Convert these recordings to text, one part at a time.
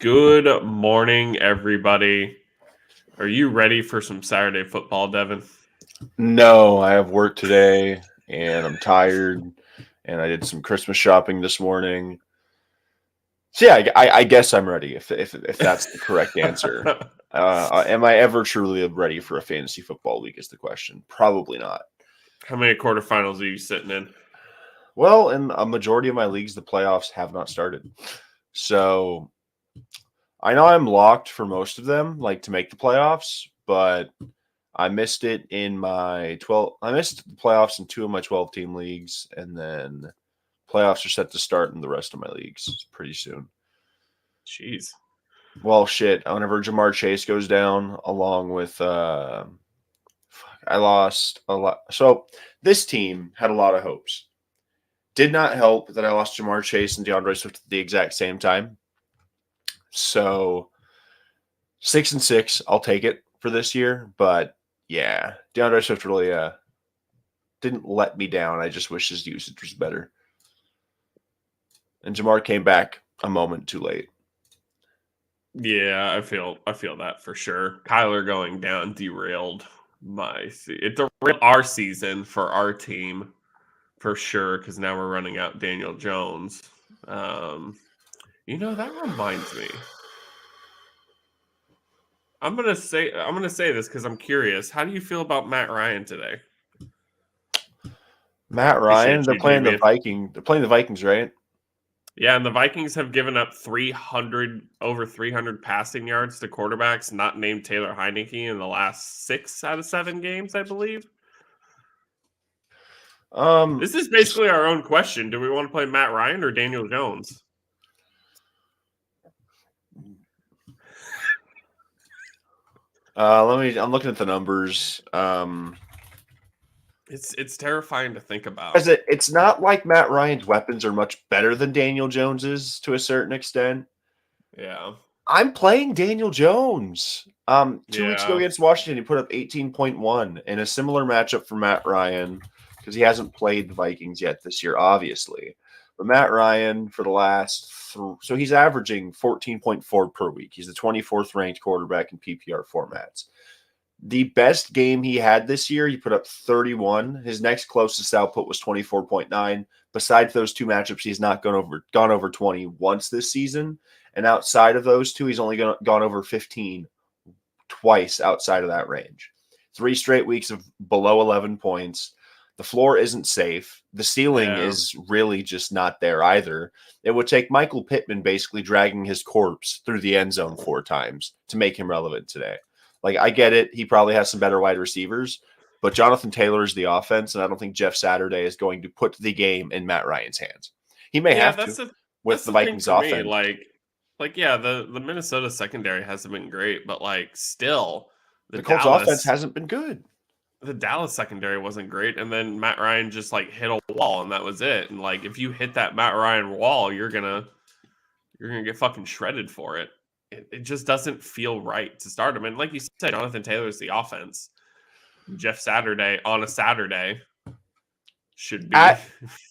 Good morning, everybody. Are you ready for some Saturday football, Devin? No, I have work today and I'm tired and I did some Christmas shopping this morning. So yeah, I guess I'm ready if that's the correct answer. Am I ever truly ready for a fantasy football week is the question. Probably not. How many quarterfinals are you sitting in? Well, in a majority of my leagues, the playoffs have not started. So I know I'm locked for most of them, like to make the playoffs, but I missed it in my 12. I missed the playoffs in two of my 12 team leagues, and then playoffs are set to start in the rest of my leagues pretty soon. Jeez. Well, shit. Whenever Jamar Chase goes down, along with I lost a lot. So this team had a lot of hopes. Did not help that I lost Jamar Chase and DeAndre Swift at the exact same time. So 6-6, I'll take it for this year. But yeah, DeAndre Swift really didn't let me down. I just wish his usage was better. And Jamar came back a moment too late. Yeah, I feel that for sure. Kyler going down derailed it derailed our season for our team for sure because now we're running out Daniel Jones. That reminds me. I'm gonna say this because I'm curious. How do you feel about Matt Ryan today? Matt Ryan, Appreciate they're you, playing the Damien. Vikings. They're playing the Vikings, right? Yeah, and the Vikings have given up over 300 passing yards to quarterbacks not named Taylor Heineke in the last 6 out of 7 games, I believe. This is basically our own question. Do we want to play Matt Ryan or Daniel Jones? I'm looking at the numbers. It's terrifying to think about. It's not like Matt Ryan's weapons are much better than Daniel Jones's to a certain extent. Yeah. I'm playing Daniel Jones. 2 weeks ago Yeah. against Washington, he put up 18.1 in a similar matchup for Matt Ryan because he hasn't played the Vikings yet this year, obviously. But Matt Ryan for the last so he's averaging 14.4 per week. He's the 24th ranked quarterback in PPR formats. The best game he had this year, he put up 31. His next closest output was 24.9. Besides those two matchups, he's not gone over 20 once this season. And outside of those two, he's only gone over 15 twice outside of that range. 3 straight weeks of below 11 points. The floor isn't safe. The ceiling is really just not there either. It would take Michael Pittman basically dragging his corpse through the end zone 4 times to make him relevant today. Like, I get it. He probably has some better wide receivers, but Jonathan Taylor is the offense, and I don't think Jeff Saturday is going to put the game in Matt Ryan's hands. He may have to with the Vikings offense. Yeah, the Minnesota secondary hasn't been great, but still the Colts offense hasn't been good. The Dallas secondary wasn't great, and then Matt Ryan just hit a wall, and that was it. And if you hit that Matt Ryan wall, you're gonna get fucking shredded for it. It just doesn't feel right to start him. And like you said, Jonathan Taylor's the offense. Jeff Saturday on a Saturday should be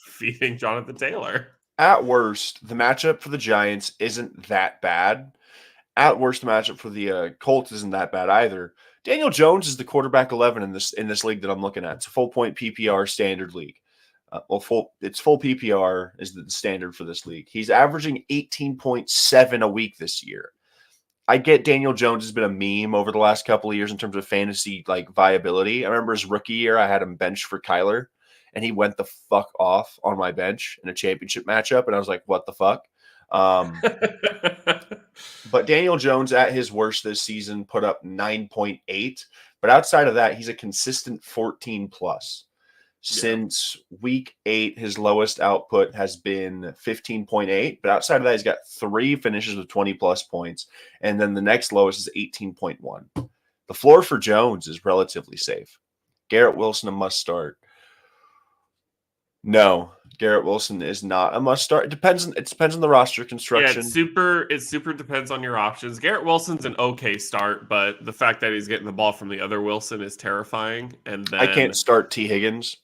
feeding Jonathan Taylor. At worst, the matchup for the Giants isn't that bad. At worst, the matchup for the Colts isn't that bad either. Daniel Jones is the quarterback 11 in this league that I'm looking at. It's a full point PPR standard league. Full PPR is the standard for this league. He's averaging 18.7 a week this year. I get Daniel Jones has been a meme over the last couple of years in terms of fantasy viability. I remember his rookie year, I had him bench for Kyler, and he went the fuck off on my bench in a championship matchup, and I was like, what the fuck? But Daniel Jones at his worst this season put up 9.8. But outside of that, he's a consistent 14 plus. Since week 8, his lowest output has been 15.8. But outside of that, he's got 3 finishes with 20 plus points. And then the next lowest is 18.1. The floor for Jones is relatively safe. Garrett Wilson, a must start. No, Garrett Wilson is not a must start. It depends on the roster construction. Yeah, it super depends on your options. Garrett Wilson's an okay start, but the fact that he's getting the ball from the other Wilson is terrifying. And then I can't start T. Higgins.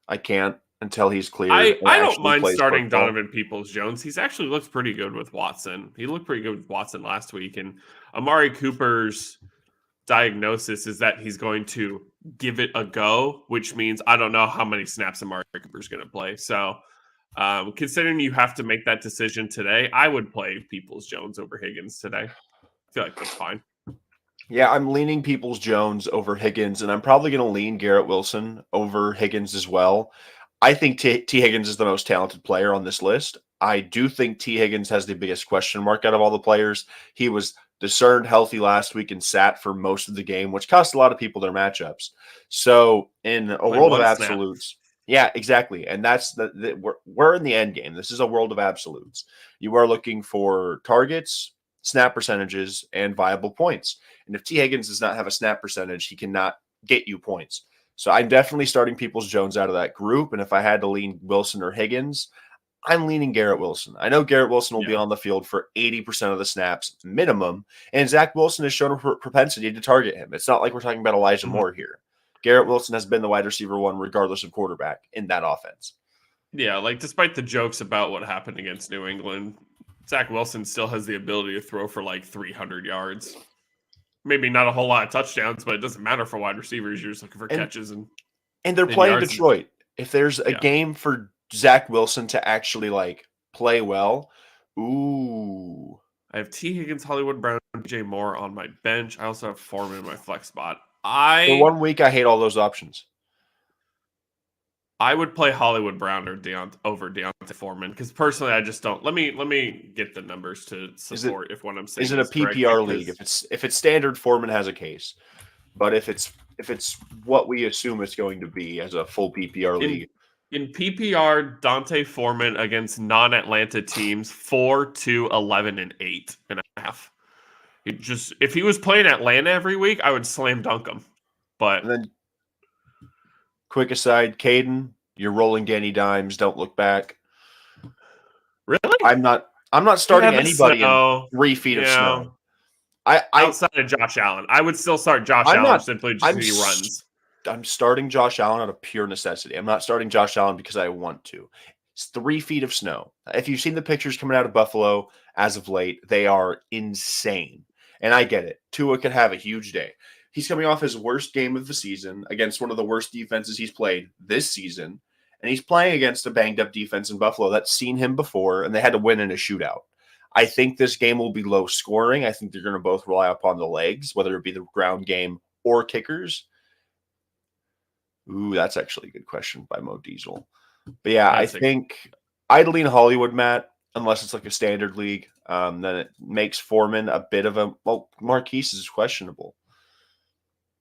I can't. until he's cleared I and I don't actually mind plays starting football. Donovan Peoples-Jones. He's actually looked pretty good with Watson. He looked pretty good with Watson last week, and Amari Cooper's diagnosis is that he's going to give it a go, which means I don't know how many snaps Amari Cooper's going to play. So, considering you have to make that decision today, I would play Peoples Jones over Higgins today. I feel like that's fine. Yeah, I'm leaning Peoples Jones over Higgins, and I'm probably going to lean Garrett Wilson over Higgins as well. I think T. Higgins is the most talented player on this list. I do think T. Higgins has the biggest question mark out of all the players. He was discerned healthy last week and sat for most of the game, which cost a lot of people their matchups. So, in a Played world of one snap. absolutes, yeah, exactly. And that's we're in the end game. This is a world of absolutes. You are looking for targets, snap percentages, and viable points. And if T. Higgins does not have a snap percentage, he cannot get you points. So I'm definitely starting Peoples Jones out of that group. And if I had to lean Wilson or Higgins, I'm leaning Garrett Wilson. I know Garrett Wilson will be Yeah. on the field for 80% of the snaps minimum. And Zach Wilson has shown a propensity to target him. It's not like we're talking about Elijah Mhm. Moore here. Garrett Wilson has been the wide receiver one, regardless of quarterback in that offense. Yeah, like despite the jokes about what happened against New England, Zach Wilson still has the ability to throw for like 300 yards. Maybe not a whole lot of touchdowns, but it doesn't matter for wide receivers. You're just looking for And catches and they're and playing yards. Detroit. If there's a Yeah. game for Zach Wilson to actually like play well, ooh. I have T. Higgins, Hollywood Brown, DJ Moore on my bench. I also have Foreman in my flex spot. For 1 week, I hate all those options. I would play Hollywood Brown or over Deontay Foreman because personally, I just don't. Let me get the numbers to support if what I'm saying Is it a correct. PPR league? If it's standard, Foreman has a case. But if it's what we assume it's going to be as a full PPR league, in PPR, Dante Foreman against non-Atlanta teams 4, 2, 11, and 8.5. If he was playing Atlanta every week, I would slam dunk him. But and then quick aside, Caden, you're rolling Danny Dimes. Don't look back. really, I'm not starting anybody in 3 feet of Yeah. snow. I outside of Josh Allen, I would still start Josh I'm Allen not. simply just I'm because he runs. I'm starting Josh Allen out of pure necessity. I'm not starting Josh Allen because I want to. It's 3 feet of snow. If you've seen the pictures coming out of Buffalo as of late, they are insane. And I get it. Tua could have a huge day. He's coming off his worst game of the season against one of the worst defenses he's played this season. And he's playing against a banged up defense in Buffalo that's seen him before, and they had to win in a shootout. I think this game will be low scoring. I think they're going to both rely upon the legs, whether it be the ground game or kickers. Ooh, that's actually a good question by Mo Diesel. But yeah, I think I'd lean Hollywood, Matt, unless it's like a standard league. Then it makes Foreman a bit of a Marquise is questionable.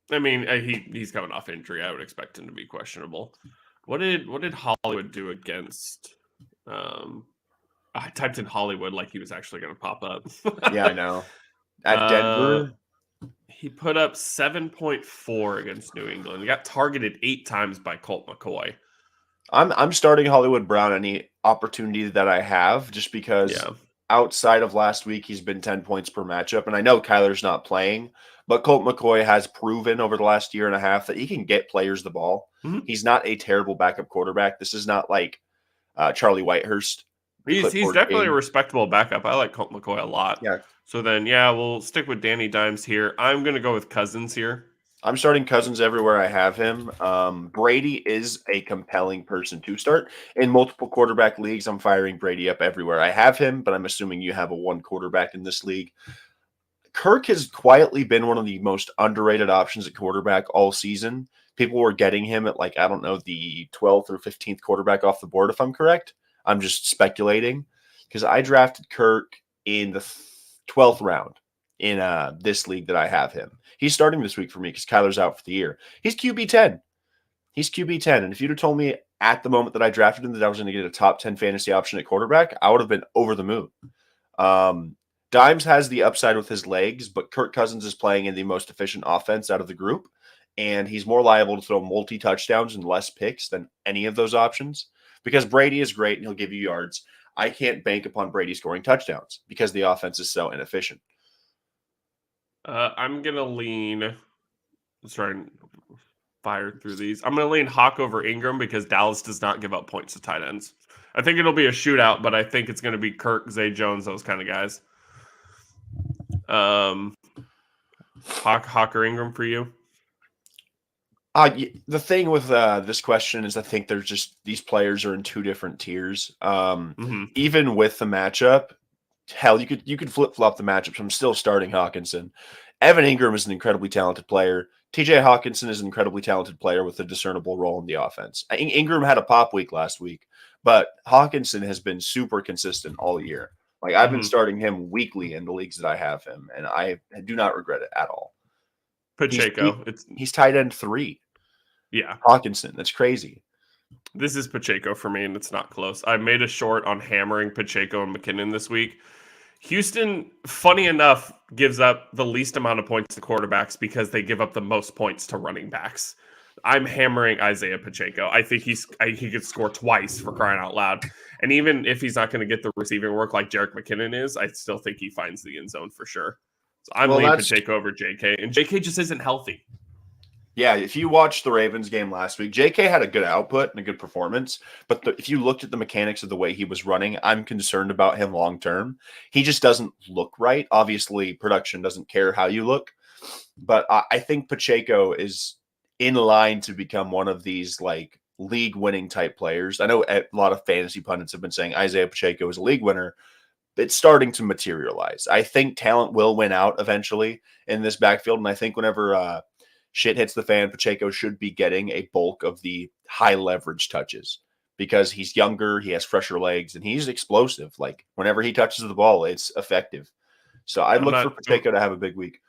I mean, he's coming off injury. I would expect him to be questionable. What did Hollywood do against? I typed in Hollywood like he was actually going to pop up. Yeah, I know. At Denver, he put up 7.4 against New England. He got targeted 8 times by Colt McCoy. I'm starting Hollywood Brown any opportunity that I have, just because outside of last week he's been 10 points per matchup, and I know Kyler's not playing, but Colt McCoy has proven over the last year and a half that he can get players the ball. Mm-hmm. He's not a terrible backup quarterback. This is not like Charlie Whitehurst. He's definitely a respectable backup. I like Colt McCoy a lot. Yeah. So then, we'll stick with Danny Dimes here. I'm going to go with Cousins here. I'm starting Cousins everywhere I have him. Brady is a compelling person to start. In multiple quarterback leagues, I'm firing Brady up everywhere I have him, but I'm assuming you have a one quarterback in this league. Kirk has quietly been one of the most underrated options at quarterback all season. People were getting him at the 12th or 15th quarterback off the board, if I'm correct. I'm just speculating because I drafted Kirk in the 12th round in this league that I have him. He's starting this week for me because Kyler's out for the year. He's QB 10. He's QB 10. And if you'd have told me at the moment that I drafted him that I was going to get a top 10 fantasy option at quarterback, I would have been over the moon. Dimes has the upside with his legs, but Kirk Cousins is playing in the most efficient offense out of the group, and he's more liable to throw multi-touchdowns and less picks than any of those options because Brady is great and he'll give you yards. I can't bank upon Brady scoring touchdowns because the offense is so inefficient. I'm going to lean. Sorry. fire through these. I'm going to lean Hawk over Ingram because Dallas does not give up points to tight ends. I think it'll be a shootout, but I think it's going to be Kirk, Zay Jones, those kind of guys. Hawk or Ingram for you? The thing with this question is I think there's just these players are in two different tiers. Even with the matchup, hell, you could flip flop the matchups. I'm still starting Hawkinson. Evan Ingram is an incredibly talented player. TJ Hawkinson is an incredibly talented player with a discernible role in the offense. Ingram had a pop week last week, but Hawkinson has been super consistent all year. Like I've been starting him weekly in the leagues that I have him, and I do not regret it at all. Pacheco. He's tight end 3. Yeah. Hawkinson. That's crazy. This is Pacheco for me, and it's not close. I made a short on hammering Pacheco and McKinnon this week. Houston, funny enough, gives up the least amount of points to quarterbacks because they give up the most points to running backs. I'm hammering Isaiah Pacheco. I think he could score twice, for crying out loud. And even if he's not going to get the receiving work like Jerick McKinnon is, I still think he finds the end zone for sure. So I'm leaning Pacheco over JK, and JK just isn't healthy. Yeah, if you watched the Ravens game last week, JK had a good output and a good performance. But if you looked at the mechanics of the way he was running, I'm concerned about him long term. He just doesn't look right. Obviously, production doesn't care how you look. But I think Pacheco is in line to become one of these like league winning type players. I know a lot of fantasy pundits have been saying Isaiah Pacheco is a league winner. It's starting to materialize. I think talent will win out eventually in this backfield. And I think whenever shit hits the fan, Pacheco should be getting a bulk of the high leverage touches because he's younger, he has fresher legs, and he's explosive. Like whenever he touches the ball, it's effective. So I'd look for Pacheco to have a big week.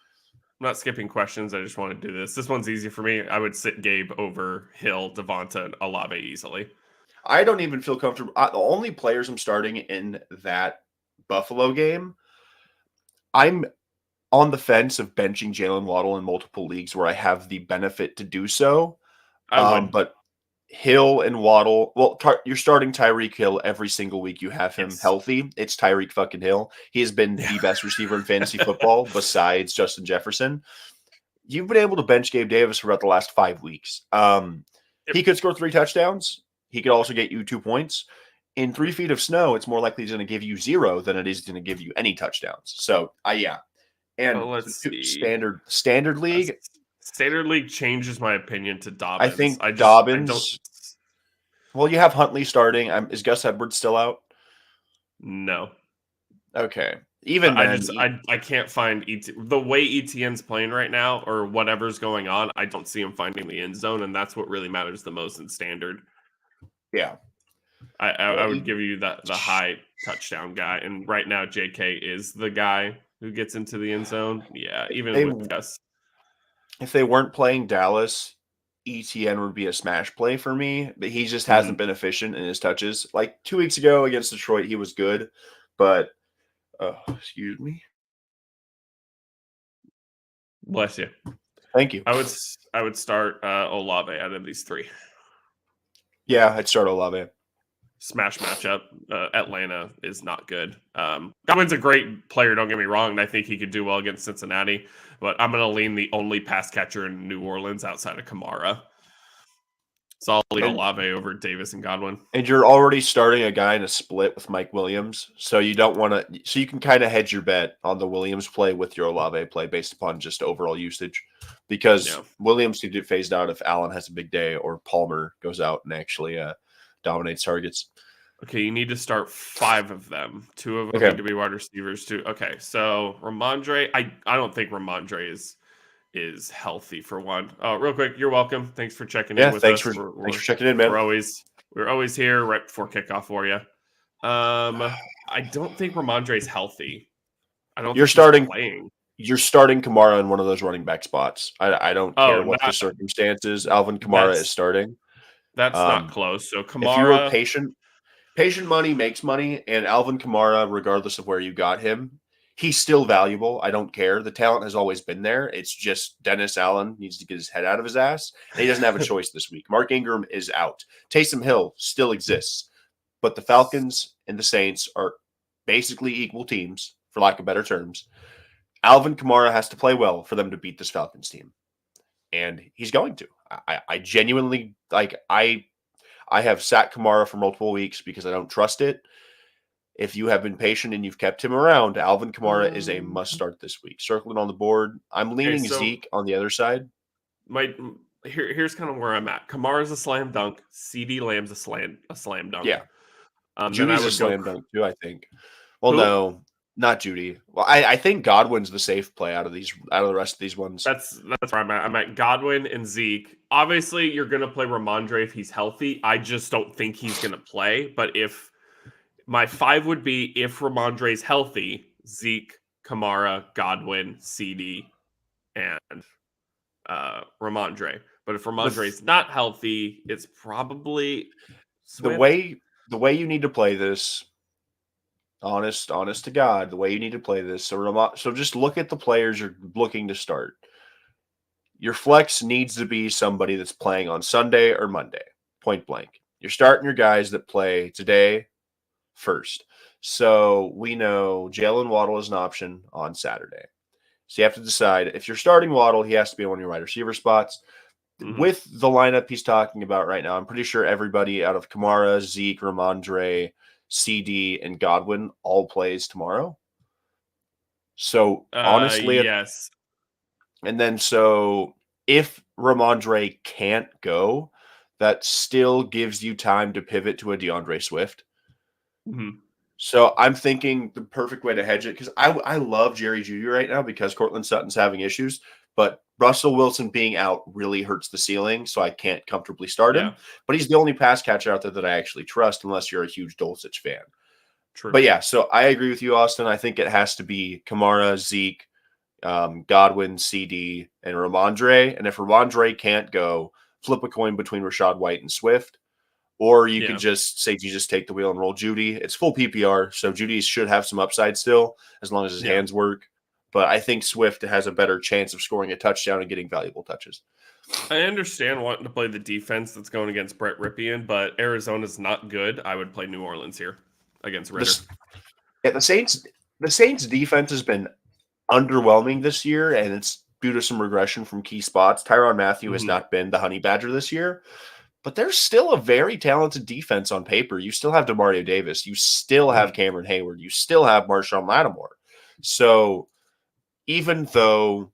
I'm not skipping questions. I just want to do this. This one's easy for me. I would sit Gabe over Hill, Devonta, and Olave easily. I don't even feel comfortable. The only players I'm starting in that Buffalo game, I'm on the fence of benching Jalen Waddle in multiple leagues where I have the benefit to do so. But Hill and Waddle, well, you're starting Tyreek Hill every single week. You have him healthy. It's Tyreek fucking Hill. He has been the best receiver in fantasy football besides Justin Jefferson. You've been able to bench Gabe Davis for about the last 5 weeks. He could score 3 touchdowns. He could also get you 2 points. In 3 feet of snow, it's more likely he's going to give you 0 than it is going to give you any touchdowns. So, yeah. And let's see. Standard league. Standard league changes my opinion to Dobbins. I think Dobbins. Well, you have Huntley starting. Is Gus Edwards still out? No. Okay. Even then, I can't find the way ETN's playing right now or whatever's going on. I don't see him finding the end zone, and that's what really matters the most in standard. Yeah. I would give you the high touchdown guy, and right now JK is the guy who gets into the end zone. Yeah, even with Gus. If they weren't playing Dallas, ETN would be a smash play for me, but he just hasn't been efficient in his touches. Like 2 weeks ago against Detroit, he was good, but excuse me. Bless you. Thank you. I would start Olave out of these 3. Yeah, I'd start Olave. Smash matchup. Atlanta is not good. Godwin's a great player, don't get me wrong, and I think he could do well against Cincinnati, but I'm going to lean the only pass catcher in New Orleans outside of Kamara. So I'll lean Olave over Davis and Godwin. And you're already starting a guy in a split with Mike Williams, so you don't want to. So you can kind of hedge your bet on the Williams play with your Olave play based upon just overall usage, because Williams could get phased out if Allen has a big day or Palmer goes out and actually dominates targets. Okay, you need to start 5 of them. 2 of them need to be wide receivers too. Okay, so Ramondre, I don't think Ramondre is healthy for one. Real quick, you're welcome. Thanks for checking in with us. Thanks for checking in, man. We're always here right before kickoff for you. I don't think Ramondre's healthy. I don't. You're starting playing. You're starting Kamara in one of those running back spots. I don't care what the circumstances. Alvin Kamara is starting. That's not close. So Kamara, if you were patient money makes money, and Alvin Kamara, regardless of where you got him, he's still valuable. I don't care. The talent has always been there. It's just Dennis Allen needs to get his head out of his ass, and he doesn't have a choice this week. Mark Ingram is out. Taysom Hill still exists, but the Falcons and the Saints are basically equal teams, for lack of better terms. Alvin Kamara has to play well for them to beat this Falcons team. and he's going to. I genuinely like. I have sat Kamara for multiple weeks because I don't trust it. If you have been patient and you've kept him around, Alvin Kamara is a must start this week. Circling on the board. I'm Okay, leaning so Zeke on the other side. here's kind of where I'm at. Kamara's a slam dunk. CD Lamb's a slam dunk. Yeah. Then I Judy's a would go slam dunk too, I think. Well, who? no, not Judy. Well, I think Godwin's the safe play out of the rest of these ones. That's where I'm at. I'm at Godwin and Zeke. Obviously, you're gonna play Ramondre if he's healthy. I just don't think he's gonna play. But if my 5 would be if Ramondre's healthy, Zeke, Kamara, Godwin, CD, and Ramondre. But if Ramondre's not healthy, it's probably the Swift. way you need to play this, honest to God, the way you need to play this. So just look at the players you're looking to start. Your flex needs to be somebody that's playing on Sunday or Monday, point blank. You're starting your guys that play today first. So we know Jalen Waddle is an option on Saturday. So you have to decide if you're starting Waddle, he has to be on your wide receiver spots. Mm-hmm. With the lineup he's talking about right now, I'm pretty sure everybody out of Kamara, Zeke, Ramondre, CD, and Godwin all plays tomorrow. So honestly, Yes. and then so if Ramondre can't go, that still gives you time to pivot to a DeAndre Swift. Mm-hmm. So I'm thinking the perfect way to hedge it, because I love Jerry Jeudy right now because Cortland Sutton's having issues, but Russell Wilson being out really hurts the ceiling, so I can't comfortably start him. But he's the only pass catcher out there that I actually trust, unless you're a huge Dulcich fan. True. But yeah, so I agree with you, Austin. I think it has to be Kamara, Zeke, Godwin, CD, and Ramondre. And if Ramondre can't go, flip a coin between Rachaad White and Swift. Or you could just say you just take the wheel and roll Judy. It's full PPR, so Judy should have some upside still as long as his hands work. But I think Swift has a better chance of scoring a touchdown and getting valuable touches. I understand wanting to play the defense that's going against Brett Ripien, but Arizona's not good. I would play New Orleans here against Ritter. The Saints defense has been underwhelming this year, and it's due to some regression from key spots. Tyrann Mathieu has not been the honey badger this year. But there's still a very talented defense on paper. You still have DeMario Davis. You still have Cameron Hayward. You still have Marshawn Lattimore. So even though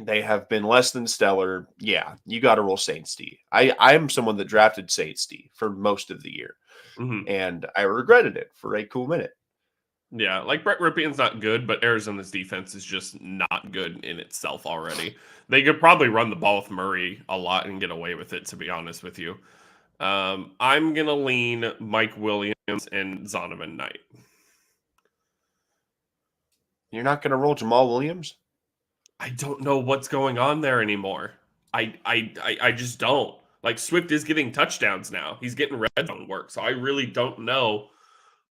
they have been less than stellar, yeah, you got to roll Saints D. I'm someone that drafted Saints D for most of the year. And I regretted it for a cool minute. Yeah, like Brett Ripien's not good, but Arizona's defense is just not good in itself already. They could probably run the ball with Murray a lot and get away with it, to be honest with you. I'm going to lean Mike Williams and Zonovan Knight. You're not going to roll Jamal Williams? I don't know what's going on there anymore. I just don't. Like, Swift is getting touchdowns now. He's getting red zone work, so I really don't know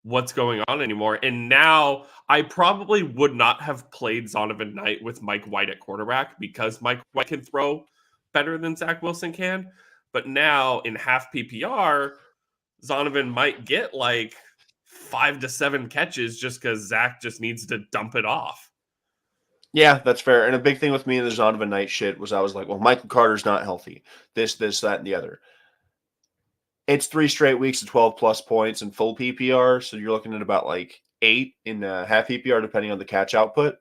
what's going on anymore. And now I probably would not have played Zonovan Knight with Mike White at quarterback because Mike White can throw better than Zach Wilson can. But now in half PPR, Zonovan might get like 5 to 7 catches just because Zach just needs to dump it off. Yeah, that's fair. And a big thing with me in the Zonovan Knight shit was I was like, well, Michael Carter's not healthy. This, that, and the other. It's 3 straight weeks of 12-plus points in full PPR, so you're looking at about like 8 in half PPR, depending on the catch output.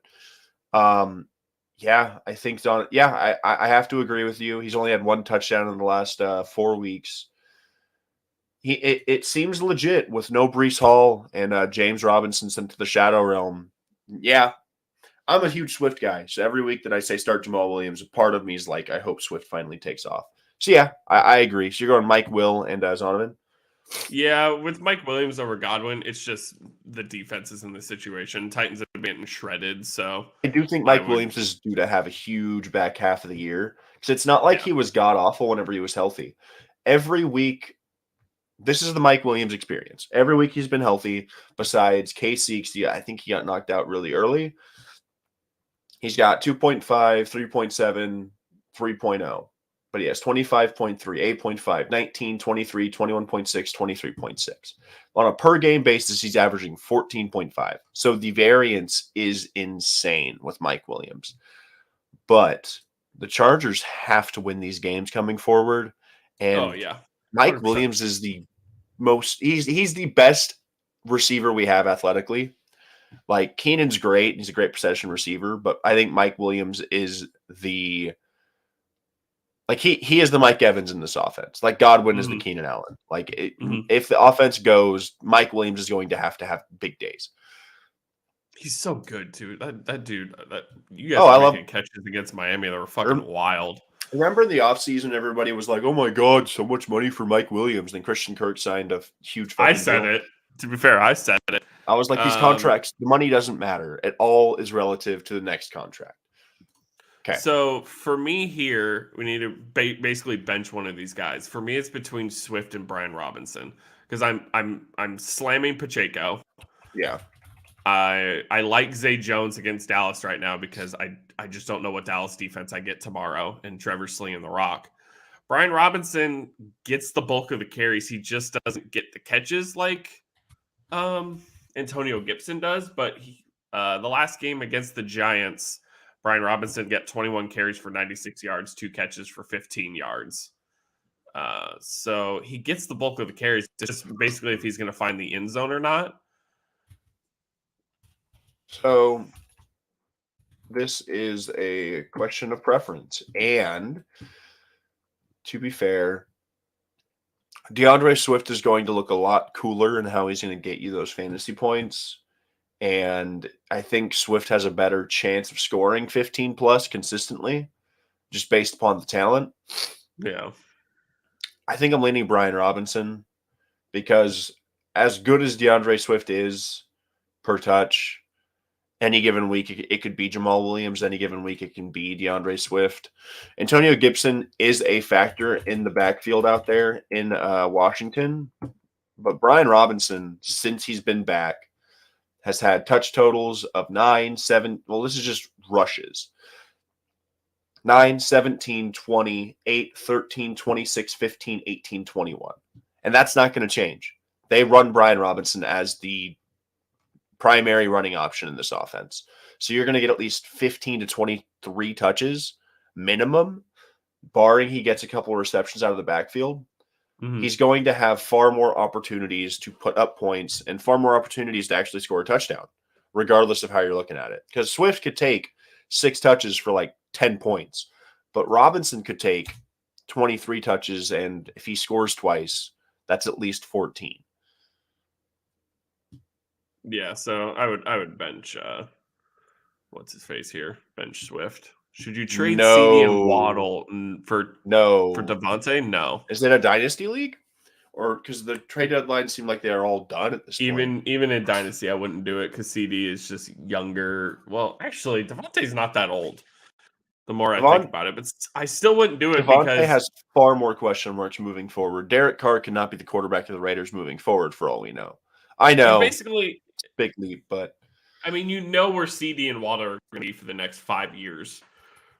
Yeah, I think I have to agree with you. He's only had 1 touchdown in the last 4 weeks. It seems legit with no Breece Hall and James Robinson sent to the Shadow Realm. Yeah, I'm a huge Swift guy, so every week that I say start Jamal Williams, a part of me is like, I hope Swift finally takes off. So yeah, I agree. So you're going Mike Will and Zonovan? Yeah, with Mike Williams over Godwin, it's just the defenses in this situation. Titans have been shredded, so I do think Mike Williams is due to have a huge back half of the year because it's not like he was god-awful whenever he was healthy. Every week, this is the Mike Williams experience. Every week he's been healthy besides KC. I think he got knocked out really early. He's got 2.5, 3.7, 3.0. But he has 25.3, 8.5, 19, 23, 21.6, 23.6. On a per game basis, he's averaging 14.5. So the variance is insane with Mike Williams. But the Chargers have to win these games coming forward. Oh And yeah, Mike 100%. Williams is the he's the best receiver we have athletically. Like Keenan's great, he's a great possession receiver, but I think Mike Williams is he is the Mike Evans in this offense. Like Godwin is the Mhm, Keenan Allen. mhm. If the offense goes, Mike Williams is going to have big days. He's so good too. That dude. That you guys Oh, were I making love. catches against Miami that were fucking wild. Remember in the offseason, everybody was like, "Oh my god, so much money for Mike Williams." Then Christian Kirk signed a huge I fucking said deal. it. To be fair, I said it. I was like, these contracts, the money doesn't matter. It all is relative to the next contract. Okay. So for me here, we need to basically bench one of these guys. For me, it's between Swift and Brian Robinson because I'm slamming Pacheco. Yeah. I like Zay Jones against Dallas right now because I just don't know what Dallas defense I get tomorrow and Trevor slinging the rock. Brian Robinson gets the bulk of the carries. He just doesn't get the catches like Antonio Gibson does. But the last game against the Giants, Brian Robinson got 21 carries for 96 yards, 2 catches for 15 yards. So he gets the bulk of the carries. Just basically if he's going to find the end zone or not. So this is a question of preference. And to be fair, DeAndre Swift is going to look a lot cooler in how he's going to get you those fantasy points. And I think Swift has a better chance of scoring 15 plus consistently, just based upon the talent. Yeah. I think I'm leaning Brian Robinson because as good as DeAndre Swift is per touch, any given week it could be Jamal Williams. Any given week it can be DeAndre Swift. Antonio Gibson is a factor in the backfield out there in Washington. But Brian Robinson, since he's been back, has had touch totals of 9, 7. Well, this is just rushes. 9, 17, 20, 8, 13, 26, 15, 18, 21. And that's not going to change. They run Brian Robinson as the primary running option in this offense. So you're going to get at least 15 to 23 touches minimum, barring he gets a couple of receptions out of the backfield. Mm-hmm. He's going to have far more opportunities to put up points and far more opportunities to actually score a touchdown, regardless of how you're looking at it. Because Swift could take 6 touches for like 10 points, but Robinson could take 23 touches, and if he scores twice, that's at least 14. Yeah, so I would bench what's his face here? Bench Swift. Should you trade CD and Waddle for Devontae? No. Is it a dynasty league? Or because the trade deadline seemed like they are all done at this point. Even in dynasty, I wouldn't do it because CD is just younger. Well, actually, Devontae's not that old. The more I think about it, but I still wouldn't do it Devontae because has far more question marks moving forward. Derek Carr cannot be the quarterback of the Raiders moving forward, for all we know. I know, basically big leap, but I mean, you know where CD and Waddle are going to be for the next 5 years,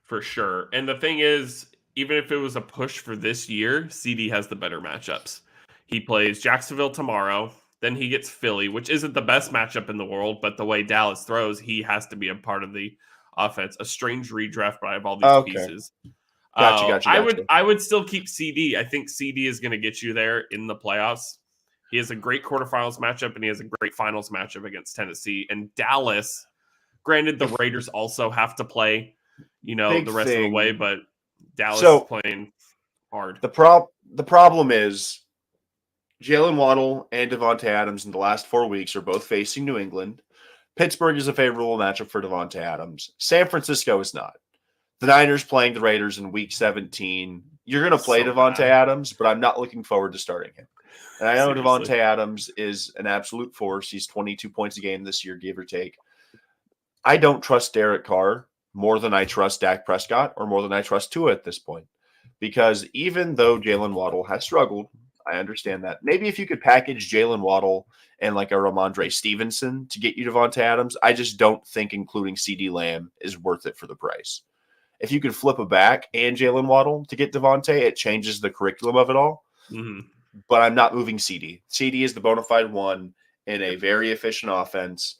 for sure. And the thing is, even if it was a push for this year, CD has the better matchups. He plays Jacksonville tomorrow. Then he gets Philly, which isn't the best matchup in the world, but the way Dallas throws, he has to be a part of the offense. A strange redraft, but I have all these pieces. Gotcha. I would still keep CD. I think CD is going to get you there in the playoffs. He has a great quarterfinals matchup, and he has a great finals matchup against Tennessee. And Dallas, granted, the Raiders also have to play, the rest of the way, but Dallas is playing hard. The problem is Jalen Waddle and Devontae Adams in the last 4 weeks are both facing New England. Pittsburgh is a favorable matchup for Devontae Adams. San Francisco is not. The Niners playing the Raiders in Week 17. You're going to play Devontae Adams, but I'm not looking forward to starting him. And I know Devontae Adams is an absolute force. He's 22 points a game this year, give or take. I don't trust Derek Carr more than I trust Dak Prescott or more than I trust Tua at this point. Because even though Jalen Waddle has struggled, I understand that. Maybe if you could package Jalen Waddle and like a Ramondre Stevenson to get you Devontae Adams, I just don't think including CD Lamb is worth it for the price. If you could flip a back and Jalen Waddle to get Devontae, it changes the curriculum of it all. Mm-hmm. But I'm not moving CD. CD is the bona fide one in a very efficient offense.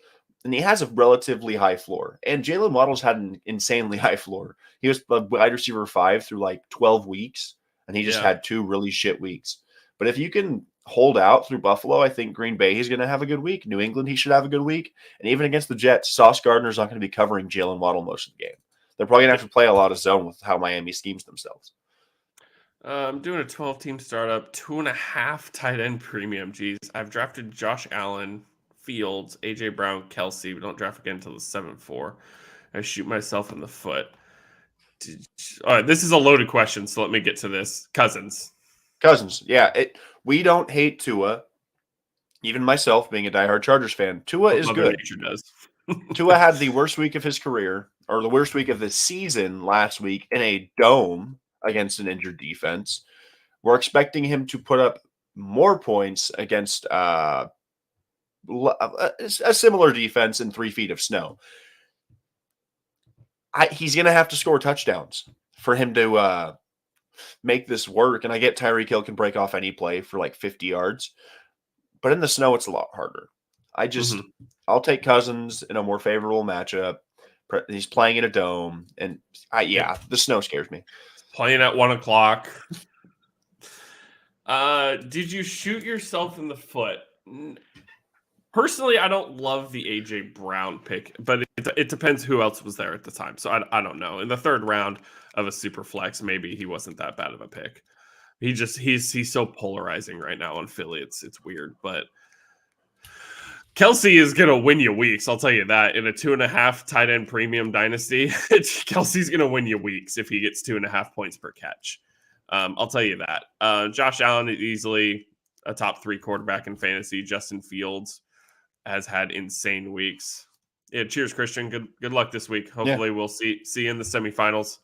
and he has a relatively high floor. And Jalen Waddle's had an insanely high floor. He was the wide receiver 5 through like 12 weeks, and he just Yeah. had 2 really shit weeks. But if you can hold out through Buffalo, I think Green Bay, he's going to have a good week. New England, he should have a good week. And even against the Jets, Sauce Gardner's not going to be covering Jalen Waddle most of the game. They're probably going to have to play a lot of zone with how Miami schemes themselves. I'm doing a 12-team startup, 2.5 tight end premium. Geez, I've drafted Josh Allen, Fields, AJ Brown, Kelsey. We don't draft again until the 7-4. I shoot myself in the foot. All right, this is a loaded question, so let me get to this. Cousins, yeah. We don't hate Tua. Even myself, being a diehard Chargers fan, Tua what is Mother good. Nature does. Tua had the worst week of his career, or the worst week of the season last week in a dome against an injured defense. We're expecting him to put up more points against a similar defense in 3 feet of snow. He's going to have to score touchdowns for him to make this work. And I get Tyreek Hill can break off any play for like 50 yards. But in the snow, it's a lot harder. I'll take Cousins in a more favorable matchup. He's playing in a dome. And the snow scares me. Playing at 1:00. Did you shoot yourself in the foot? Personally, I don't love the AJ Brown pick, but it depends who else was there at the time. So I don't know. In the 3rd round of a super flex, maybe he wasn't that bad of a pick. He's so polarizing right now on Philly. It's weird, but Kelsey is gonna win you weeks. I'll tell you that. In a 2.5 tight end premium dynasty, Kelsey's gonna win you weeks if he gets 2.5 points per catch. I'll tell you that. Josh Allen is easily a top 3 quarterback in fantasy. Justin Fields has had insane weeks. Yeah, cheers, Christian. Good luck this week. Hopefully, we'll see you in the semifinals.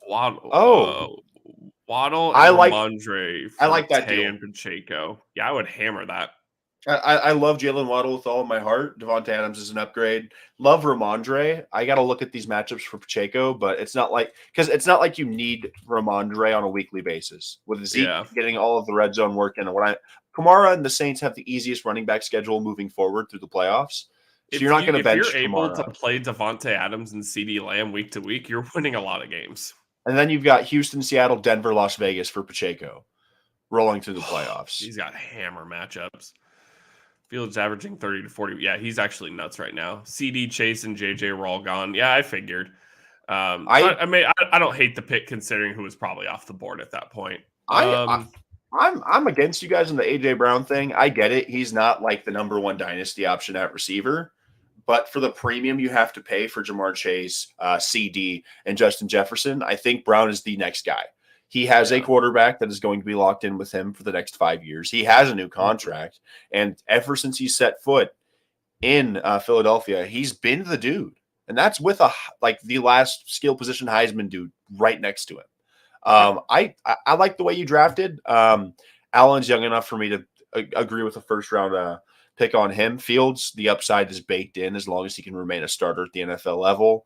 Waddle and Ramondre for I like that Tay deal. and Pacheco. Yeah, I would hammer that. I love Jalen Waddle with all of my heart. Devonta Adams is an upgrade. Love Ramondre. I got to look at these matchups for Pacheco, but it's not like you need Ramondre on a weekly basis with Zeke getting all of the red zone work in. Kamara and the Saints have the easiest running back schedule moving forward through the playoffs. So you're not going to bench Kamara. If you're able to play Devonta Adams and CeeDee Lamb week to week, you're winning a lot of games. And then you've got Houston, Seattle, Denver, Las Vegas for Pacheco rolling through the playoffs. He's got hammer matchups. Fields averaging 30 to 40. Yeah, he's actually nuts right now. CD, Chase, and JJ were all gone. Yeah, I figured. I don't hate the pick considering who was probably off the board at that point. I'm against you guys on the AJ Brown thing. I get it. He's not like the number 1 dynasty option at receiver. But for the premium you have to pay for Jamar Chase, CD, and Justin Jefferson, I think Brown is the next guy. He has a quarterback that is going to be locked in with him for the next 5 years. He has a new contract. And ever since he set foot in Philadelphia, he's been the dude. And that's with the last skill position Heisman dude right next to him. I like the way you drafted. Allen's young enough for me to agree with the first round pick on him. Fields, the upside is baked in as long as he can remain a starter at the NFL level.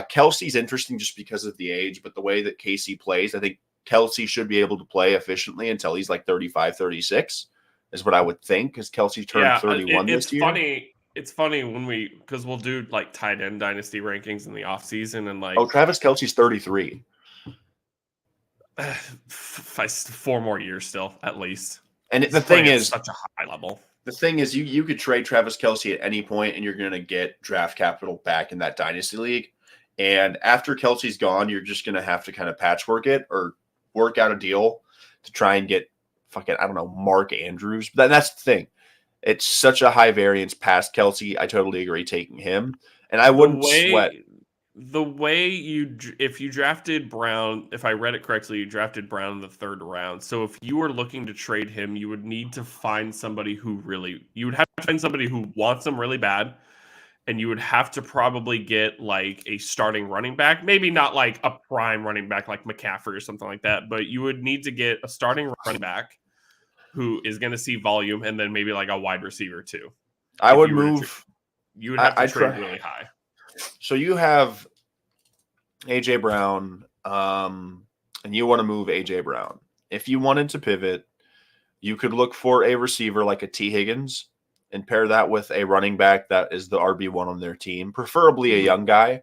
Kelsey's interesting just because of the age, but the way that KC plays, I think Kelsey should be able to play efficiently until he's like 35, 36 is what I would think, because Kelsey turned 31 this year. It's funny because we'll do like tight end dynasty rankings in the offseason and like. Oh, Travis Kelsey's 33. 4 more years still, at least. And the thing is, such a high level. The thing is, you could trade Travis Kelsey at any point, and you're going to get draft capital back in that dynasty league. And after Kelsey's gone, you're just going to have to kind of patchwork it or work out a deal to try and get Mark Andrews. That's the thing. It's such a high variance past Kelsey. I totally agree taking him. And I wouldn't sweat. The way if you drafted Brown, if I read it correctly, you drafted Brown in the 3rd round. So if you were looking to trade him, you would need to find somebody who wants him really bad. And you would have to probably get like a starting running back, maybe not like a prime running back like McCaffrey or something like that, but you would need to get a starting running back who is going to see volume, and then maybe like a wide receiver too. You would have to trade really high. So you have AJ Brown, and you want to move AJ Brown. If you wanted to pivot, you could look for a receiver like a T. Higgins and pair that with a running back that is the RB1 on their team, preferably a Mhm. young guy.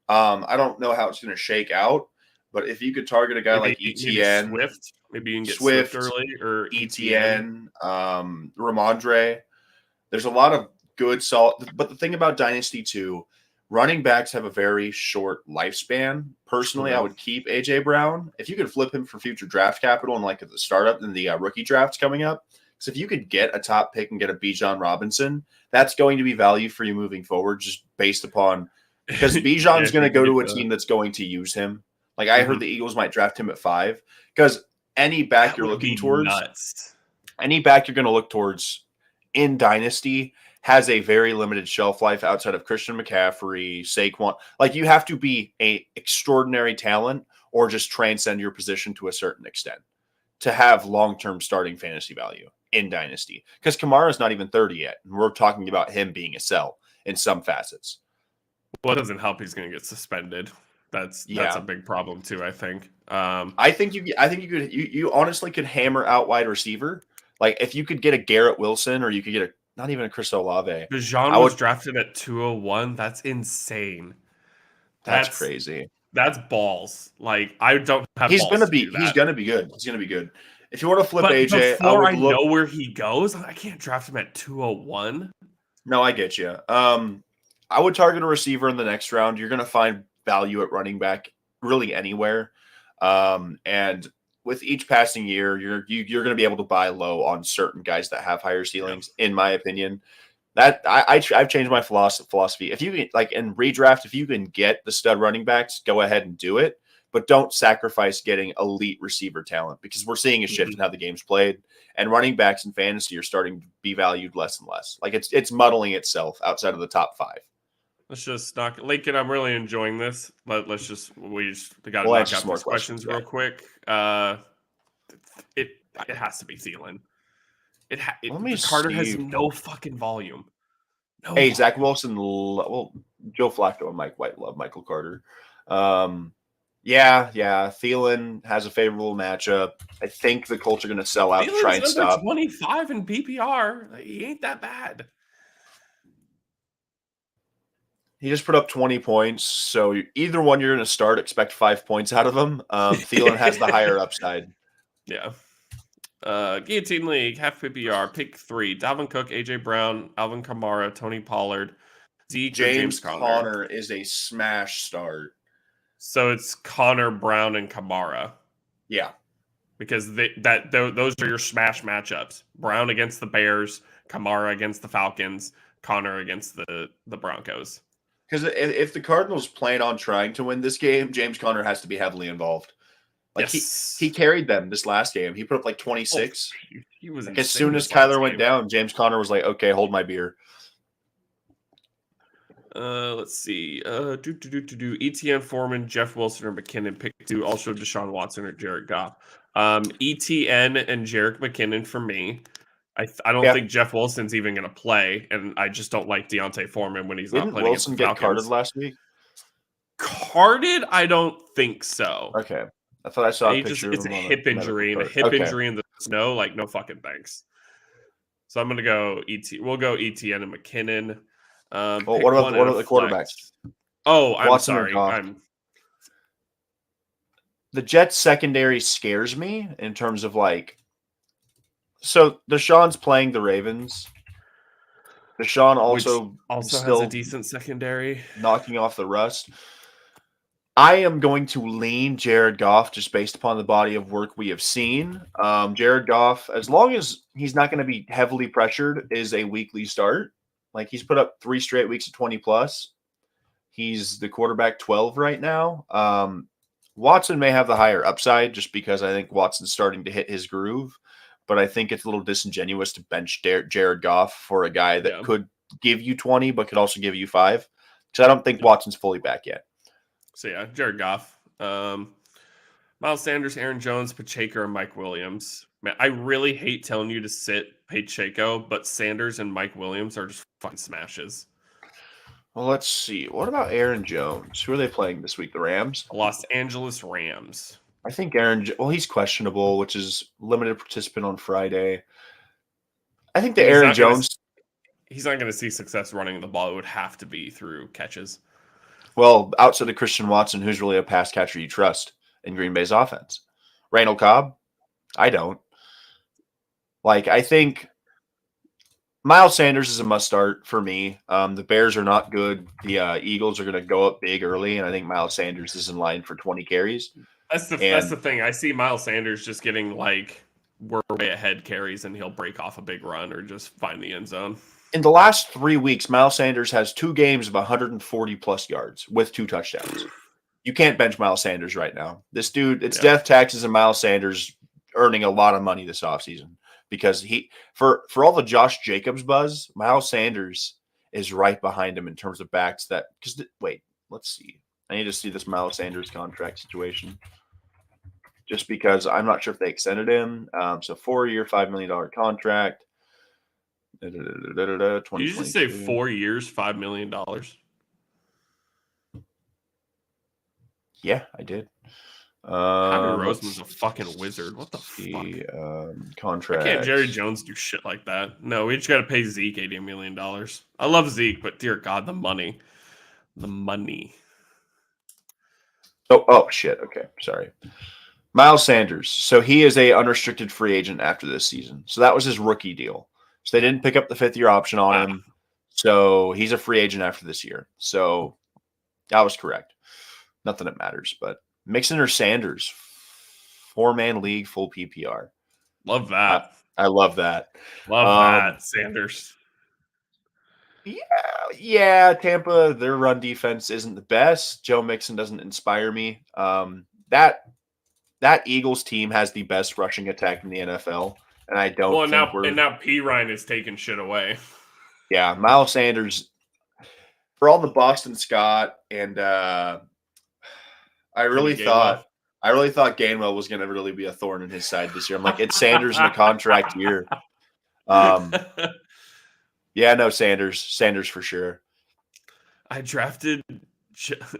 I don't know how it's going to shake out, but if you could target a guy like Maybe ETN, Swift. Maybe you can get Swift Swift, early or ETN. ETN, Ramondre, there's a lot of good solid. But the thing about Dynasty too, running backs have a very short lifespan. Personally, I Mhm. would keep AJ Brown if you could flip him for future draft capital and like at the startup and the rookie drafts coming up. So if you could get a top pick and get a Bijan Robinson, that's going to be value for you moving forward, just based upon because Yeah, Bijan's if going to you can go get to a the team that's going to use him. Like I heard Mhm. the Eagles might draft him at 5 because any back That you're would looking be towards, nuts. any back you're going to look towards in Dynasty has a very limited shelf life outside of Christian McCaffrey, Saquon. Like you have to be a extraordinary talent or just transcend your position to a certain extent to have long-term starting fantasy value in Dynasty. Because Kamara's not even 30 yet. And we're talking about him being a sell in some facets. Well, it doesn't help he's going to get suspended. That's a Yeah. big problem too, I think. I think you honestly could hammer out wide receiver. Like if you could get a Garrett Wilson or you could get a not even a Chris Olave. Bijan I was would drafted at 201. That's insane. that's That's crazy. that's balls. Like I don't have balls to do He's that. gonna be good. He's gonna be good. If you want to flip But AJ, I before would I look. know where he goes, I can't draft him at 201. No, I get you. I would target a receiver in the next round. You're gonna find value at running back really anywhere. And with each passing year, you're gonna be able to buy low on certain guys that have higher Yeah. ceilings, in my opinion. That I've changed my philosophy. If you can like in redraft, if you can get the stud running backs, go ahead and do it. But don't sacrifice getting elite receiver talent because we're seeing a shift Mhm. in how the game's played, and running backs in fantasy are starting to be valued less and less. Like it's muddling itself outside of the top 5. Let's just knock Lincoln. I'm really enjoying this. We got to We'll knock answer out some more these questions. questions Yeah. real quick. It it has to be Thielen. Let me The Carter has see. no fucking volume. No Hey, Zach volume. Wilson. Well, Joe Flacco and Mike White love Michael Carter. Yeah. Thielen has a favorable matchup. I think the Colts are going to sell out to try Thielen's and under stop. 25 in PPR. He ain't that bad. He just put up 20 points. So either one you're going to start, expect 5 points out of him. Thielen has the higher upside. Yeah. Guillotine League, half PPR, pick 3. Dalvin Cook, AJ Brown, Alvin Kamara, Tony Pollard, Zeke, or James James Conner. Conner is a smash start. So it's Connor, Brown, and Kamara. Yeah. Because those are your smash matchups. Brown against the Bears, Kamara against the Falcons, Connor against the Broncos. Because if the Cardinals plan on trying to win this game, James Conner has to be heavily involved. Like he Yes. carried them this last game. He put up like 26. He was Like as insane soon as this last Kyler went game. down, James Conner was like, "Okay, hold my beer." Let's see. ETN Foreman, Jeff Wilson, or McKinnon. Pick 2. Also Deshaun Watson or Jared Goff. ETN and Jarek McKinnon for me. I don't Yeah. think Jeff Wilson's even going to play, and I just don't like Deontay Foreman when he's not Didn't playing against the Wilson get carded Falcons. last week? Carded? I don't think so. Okay. I thought I saw a He just picture of it's a him on hip a medical injury, and a card. hip Okay. injury in the snow, like no fucking thanks. So I'm gonna go We'll go ETN and McKinnon. Well, Pick one what in a about the quarterbacks? flex. Oh, I'm Watson or sorry. Goff? The Jets secondary scares me in terms of like. So Deshaun's playing the Ravens. Deshaun Which also also has a still decent secondary. knocking off the rust. I am going to lean Jared Goff just based upon the body of work we have seen. Jared Goff, as long as he's not going to be heavily pressured, is a weekly start. Like he's put up 3 straight weeks of 20 plus. He's the quarterback 12 right now. Watson may have the higher upside just because I think Watson's starting to hit his groove. But I think it's a little disingenuous to bench Jared Goff for a guy that Yeah. could give you 20 but could also give you 5. Because I don't think Watson's fully back yet. So yeah, Jared Goff. Miles Sanders, Aaron Jones, Pacheco, and Mike Williams. Man, I really hate telling you to sit Pacheco, but Sanders and Mike Williams are just fucking smashes. Well, let's see. What about Aaron Jones? Who are they playing this week? The Rams? Los Angeles Rams. I think he's questionable, which is limited participant on Friday. I think the And he's Aaron not going to. Jones. he's not going to see success running the ball. It would have to be through catches. Well, outside of Christian Watson, who's really a pass catcher you trust in Green Bay's offense? Randall Cobb? I don't. Like, I think Miles Sanders is a must start for me. The Bears are not good. The Eagles are going to go up big early, and I think Miles Sanders is in line for 20 carries. That's the thing. I see Miles Sanders just getting like we're way ahead carries, and he'll break off a big run or just find the end zone. In the last 3 weeks, Miles Sanders has 2 games of 140 plus yards with 2 touchdowns. You can't bench Miles Sanders right now. This dude, it's death taxes and Miles Sanders earning a lot of money this offseason because for all the Josh Jacobs buzz, Miles Sanders is right behind him in terms of backs that wait, let's see. I need to see this Miles Sanders contract situation. Just because I'm not sure if they extended him. So 4-year, $5 million contract. Did you just say 4 years, $5 million? Yeah, I did. Howie Roseman's a fucking wizard. What the fuck? Contract. Why can't Jerry Jones do shit like that? No, we just got to pay Zeke $80 million. I love Zeke, but dear God, the money. The money. Oh, shit. Okay, sorry. Miles Sanders. So he is a unrestricted free agent after this season. So that was his rookie deal. So they didn't pick up the 5th-year option on him. So he's a free agent after this year. So that was correct. Nothing that matters. But Mixon or Sanders, 4-man league, full PPR. Love that. I love that. Love that, Sanders. Yeah. Tampa, their run defense isn't the best. Joe Mixon doesn't inspire me. That Eagles team has the best rushing attack in the NFL, and I don't think now P. Ryan is taking shit away. Yeah, Miles Sanders, for all the Boston Scott, and I really thought Gainwell was going to really be a thorn in his side this year. I'm like, it's Sanders in a contract year. Yeah, no, Sanders for sure. I drafted Justin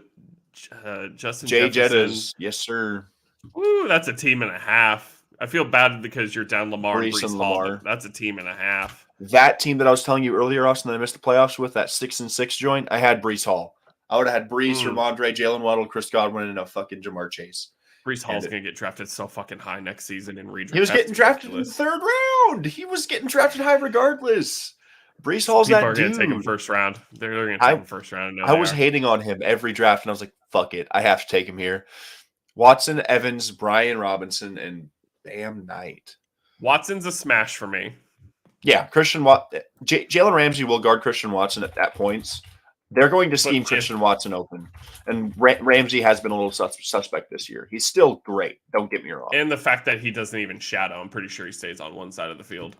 Jay Jefferson. Jettas, yes, sir. Woo, that's a team and a half. I feel bad because you're down Lamar and Breece Hall, Lamar. but that's a team and a half. That team that I was telling you earlier, Austin, that I missed the playoffs with, that 6-6 joint, I had Breece Hall. I would have had Breece, Ramondre, Jalen Waddle, Chris Godwin, and a fucking Jamar Chase. Breece Hall's going to get drafted so fucking high next season in redraft. He was getting drafted in the 3rd round. He was getting drafted high regardless. Breece Hall's People that are dude. Going to take him first round. They're going to take him first round. I was hating on him every draft, and I was like, fuck it. I have to take him here. Watson, Evans, Brian Robinson, and Bam Knight. Watson's a smash for me. Yeah, Jalen Ramsey will guard Christian Watson at points. They're going to scheme Christian Watson open. And Ramsey has been a little suspect this year. He's still great. Don't get me wrong. And the fact that he doesn't even shadow, I'm pretty sure he stays on one side of the field.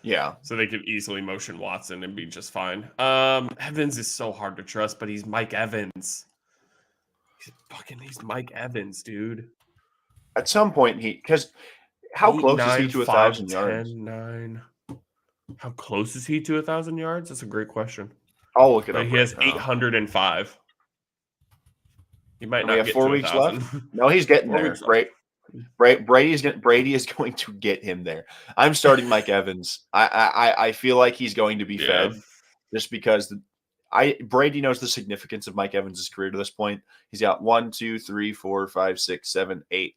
Yeah. So they could easily motion Watson and be just fine. Evans is so hard to trust, but he's Mike Evans. He's Mike Evans, dude. At some point, because how close is he to 1,000 yards? 9. How close is he to 1,000 yards? That's a great question. I'll look it up. He has 805. He might not get 4 weeks left. No, he's getting there. Brady is going to get him there. I'm starting Mike Evans. I feel like he's going to be fed just because Brady knows the significance of Mike Evans' career to this point. He's got 1, 2, 3, 4, 5, 6, 7, 8.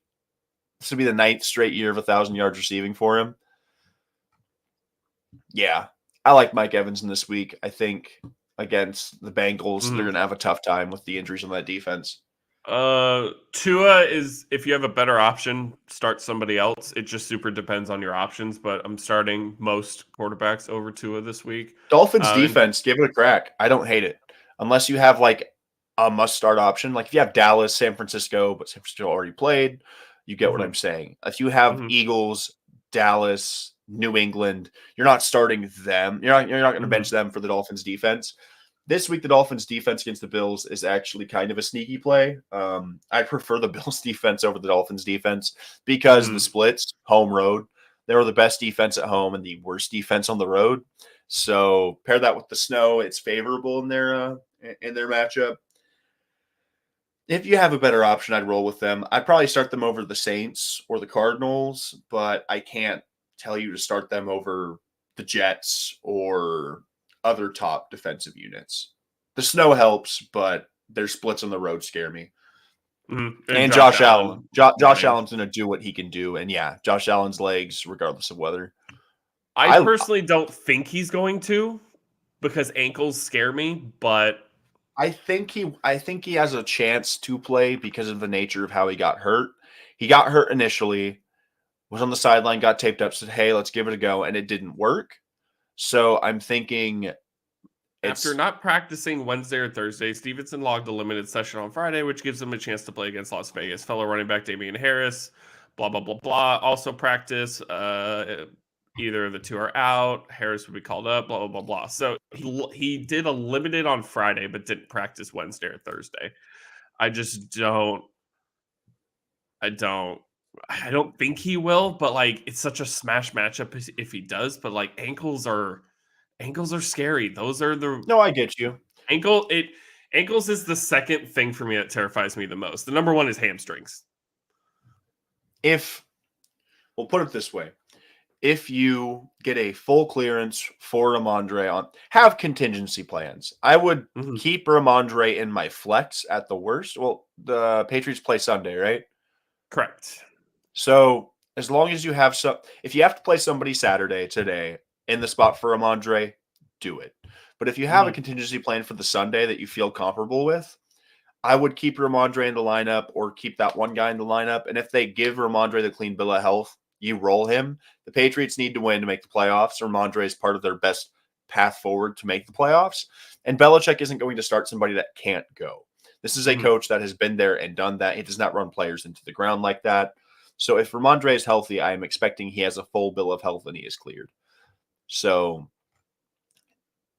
This will be the 9th straight year of 1,000 yards receiving for him. Yeah, I like Mike Evans in this week. I think against the Bengals, they're going to have a tough time with the injuries on that defense. Tua is, if you have a better option, start somebody else. It just super depends on your options, but I'm starting most quarterbacks over Tua this week. Dolphins defense, give it a crack. I don't hate it. Unless you have like a must-start option. Like if you have Dallas, San Francisco, but San Francisco already played, you get what I'm saying. If you have Eagles, Dallas, New England, you're not starting them. You're not going to bench them for the Dolphins defense. This week, the Dolphins defense against the Bills is actually kind of a sneaky play. I prefer the Bills defense over the Dolphins defense because the splits, home road, they were the best defense at home and the worst defense on the road. So pair that with the snow, it's favorable in their matchup. If you have a better option, I'd roll with them. I'd probably start them over the Saints or the Cardinals, but I can't tell you to start them over the Jets or other top defensive units. The snow helps, but their splits on the road scare me. And Josh Allen. Josh Allen's going to do what he can do. And yeah, Josh Allen's legs, regardless of weather. I personally don't think he's going to, because ankles scare me, but I think he has a chance to play because of the nature of how he got hurt. He got hurt initially, was on the sideline, got taped up, said, "Hey, let's give it a go," and it didn't work. So I'm thinking, after not practicing Wednesday or Thursday, Stevenson logged a limited session on Friday, which gives him a chance to play against Las Vegas. Fellow running back Damian Harris, blah, blah, blah, blah. Also practice. Either of the two are out. Harris would be called up, blah, blah, blah, blah. So he did a limited on Friday, but didn't practice Wednesday or Thursday. I just don't. I don't think he will, but like it's such a smash matchup if he does. But like ankles are scary. Those are the no, I get you. Ankles is the second thing for me that terrifies me the most. The number one is hamstrings. We'll put it this way. If you get a full clearance for Ramondre on, have contingency plans. I would keep Ramondre in my flex at the worst. Well, the Patriots play Sunday, right? Correct. So as long as you have if you have to play somebody Saturday today in the spot for Ramondre, do it. But if you have a contingency plan for the Sunday that you feel comfortable with, I would keep Ramondre in the lineup or keep that one guy in the lineup. And if they give Ramondre the clean bill of health, you roll him. The Patriots need to win to make the playoffs. Ramondre is part of their best path forward to make the playoffs. And Belichick isn't going to start somebody that can't go. This is a coach that has been there and done that. He does not run players into the ground like that. So if Ramondre is healthy, I am expecting he has a full bill of health and he is cleared. So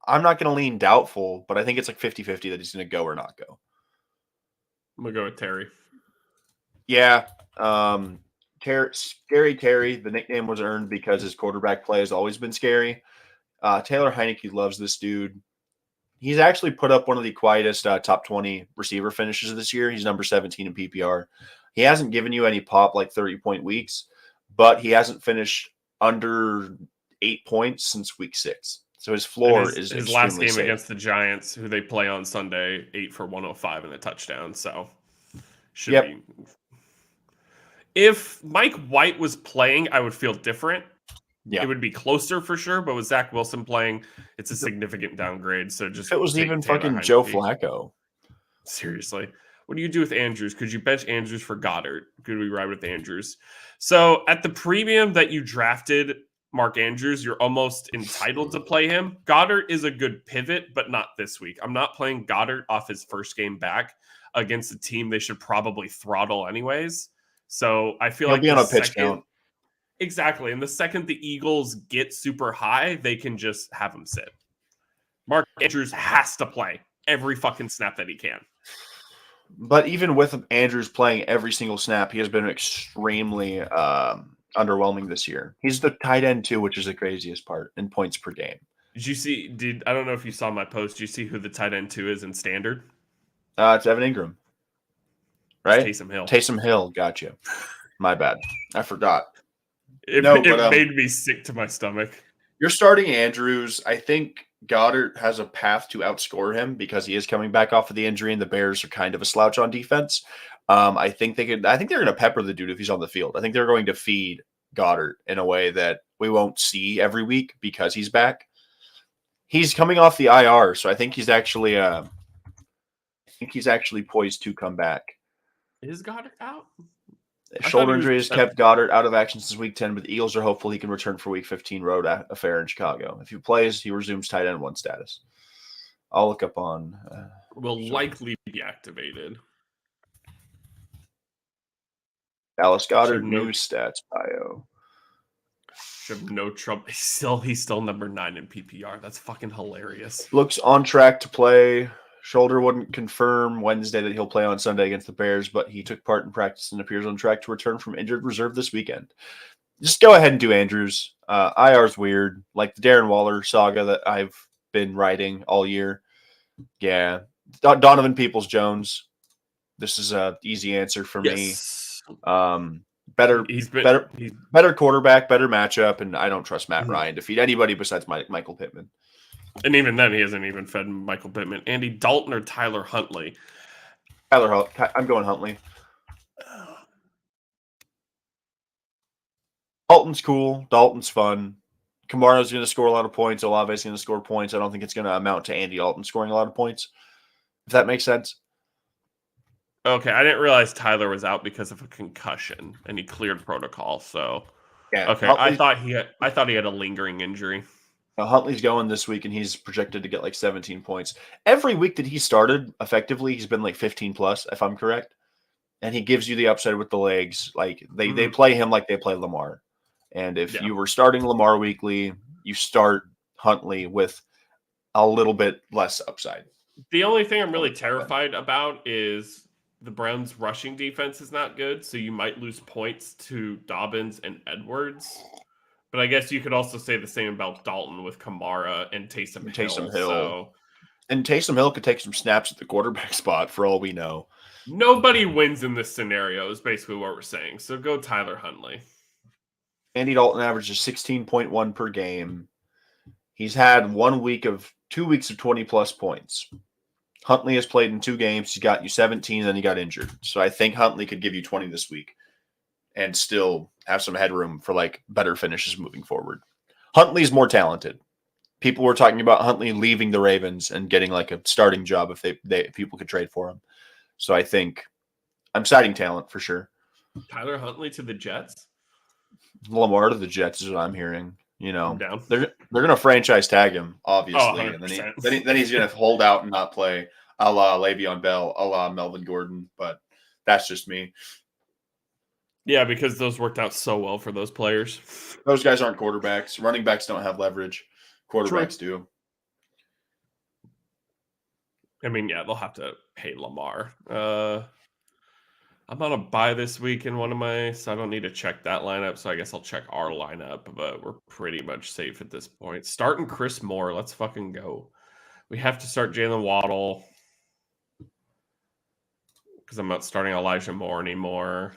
I'm not going to lean doubtful, but I think it's like 50-50 that he's going to go or not go. I'm going to go with Terry. Yeah. Scary Terry, the nickname was earned because his quarterback play has always been scary. Taylor Heineke loves this dude. He's actually put up one of the quietest top 20 receiver finishes this year. He's number 17 in PPR. He hasn't given you any pop like 30-point weeks, but he hasn't finished under 8 points since week 6. So his floor is his last game safe. Against the Giants, who they play on Sunday, 8 for 105 and a touchdown. So should be. If Mike White was playing, I would feel different. Yeah. It would be closer for sure, but with Zach Wilson playing, it's a significant downgrade. So just if it was even fucking Heineke. Joe Flacco. Seriously. What do you do with Andrews? Could you bench Andrews for Goddard? Could we ride with Andrews? So at the premium that you drafted Mark Andrews, you're almost entitled to play him. Goddard is a good pivot, but not this week. I'm not playing Goddard off his first game back against a team they should probably throttle anyways. So I feel like be on a pitch count. Exactly. And the second the Eagles get super high, they can just have him sit. Mark Andrews has to play every fucking snap that he can. But even with Andrews playing every single snap, he has been extremely underwhelming this year. He's the tight end too, which is the craziest part in points per game. Did you see? I don't know if you saw my post. Did you see who the tight end 2 is in standard? It's Evan Ingram. Right? Taysom Hill. Gotcha. My bad. I forgot. It made me sick to my stomach. You're starting Andrews. I think Goddard has a path to outscore him because he is coming back off of the injury, and the Bears are kind of a slouch on defense. I think they're going to pepper the dude if he's on the field. I think they're going to feed Goddard in a way that we won't see every week because he's back. He's coming off the IR, so I think he's actually poised to come back. Is Goddard out? Shoulder injury has kept Goddard out of action since week 10, but the Eagles are hopeful he can return for week 15 road affair in Chicago. If he plays, he resumes tight end 1 status. I'll look up on. Will likely be activated. Dallas Goddard news stats bio. Should have no trouble. He's still number 9 in PPR. That's fucking hilarious. Looks on track to play. Shoulder wouldn't confirm Wednesday that he'll play on Sunday against the Bears, but he took part in practice and appears on track to return from injured reserve this weekend. Just go ahead and do Andrews. IR's weird, like the Darren Waller saga that I've been writing all year. Yeah. Donovan Peoples-Jones. This is an easy answer for me. Better quarterback, better matchup, and I don't trust Matt Ryan to feed anybody besides Michael Pittman. And even then, he hasn't even fed Michael Pittman. Andy Dalton or Tyler Huntley? I'm going Huntley. Dalton's cool. Dalton's fun. Kamara's going to score a lot of points. Olave's going to score points. I don't think it's going to amount to Andy Dalton scoring a lot of points, if that makes sense. Okay, I didn't realize Tyler was out because of a concussion, and he cleared protocol. So, Yeah, okay, I thought he had a lingering injury. Huntley's going this week, and he's projected to get like 17 points. Every week that he started effectively, he's been like 15 plus, if I'm correct. And he gives you the upside with the legs. Like they play him like they play Lamar. And if you were starting Lamar weekly, you start Huntley with a little bit less upside. The only thing I'm really terrified about is the Browns' rushing defense is not good, so you might lose points to Dobbins and Edwards. But I guess you could also say the same about Dalton with Kamara and Taysom Hill. So and Taysom Hill could take some snaps at the quarterback spot for all we know. Nobody wins in this scenario is basically what we're saying. So go Tyler Huntley. Andy Dalton averages 16.1 per game. He's had 2 weeks of 20-plus points. Huntley has played in 2 games. He got you 17, then he got injured. So I think Huntley could give you 20 this week and still have some headroom for like better finishes moving forward. Huntley's more talented. People were talking about Huntley leaving the Ravens and getting like a starting job if people could trade for him. So I think I'm citing talent for sure. Tyler Huntley to the Jets? Lamar to the Jets is what I'm hearing. You know, I'm down. they're going to franchise tag him, obviously, Oh, and then he's going to hold out and not play, a la Le'Veon Bell, a la Melvin Gordon. But that's just me. Yeah, because those worked out so well for those players. Those guys aren't quarterbacks. Running backs don't have leverage. Quarterbacks do. I mean, yeah, they'll have to pay Lamar. I'm on a bye this week in one of my, so I don't need to check that lineup. So I guess I'll check our lineup, but we're pretty much safe at this point. Starting Chris Moore. Let's fucking go. We have to start Jalen Waddle because I'm not starting Elijah Moore anymore.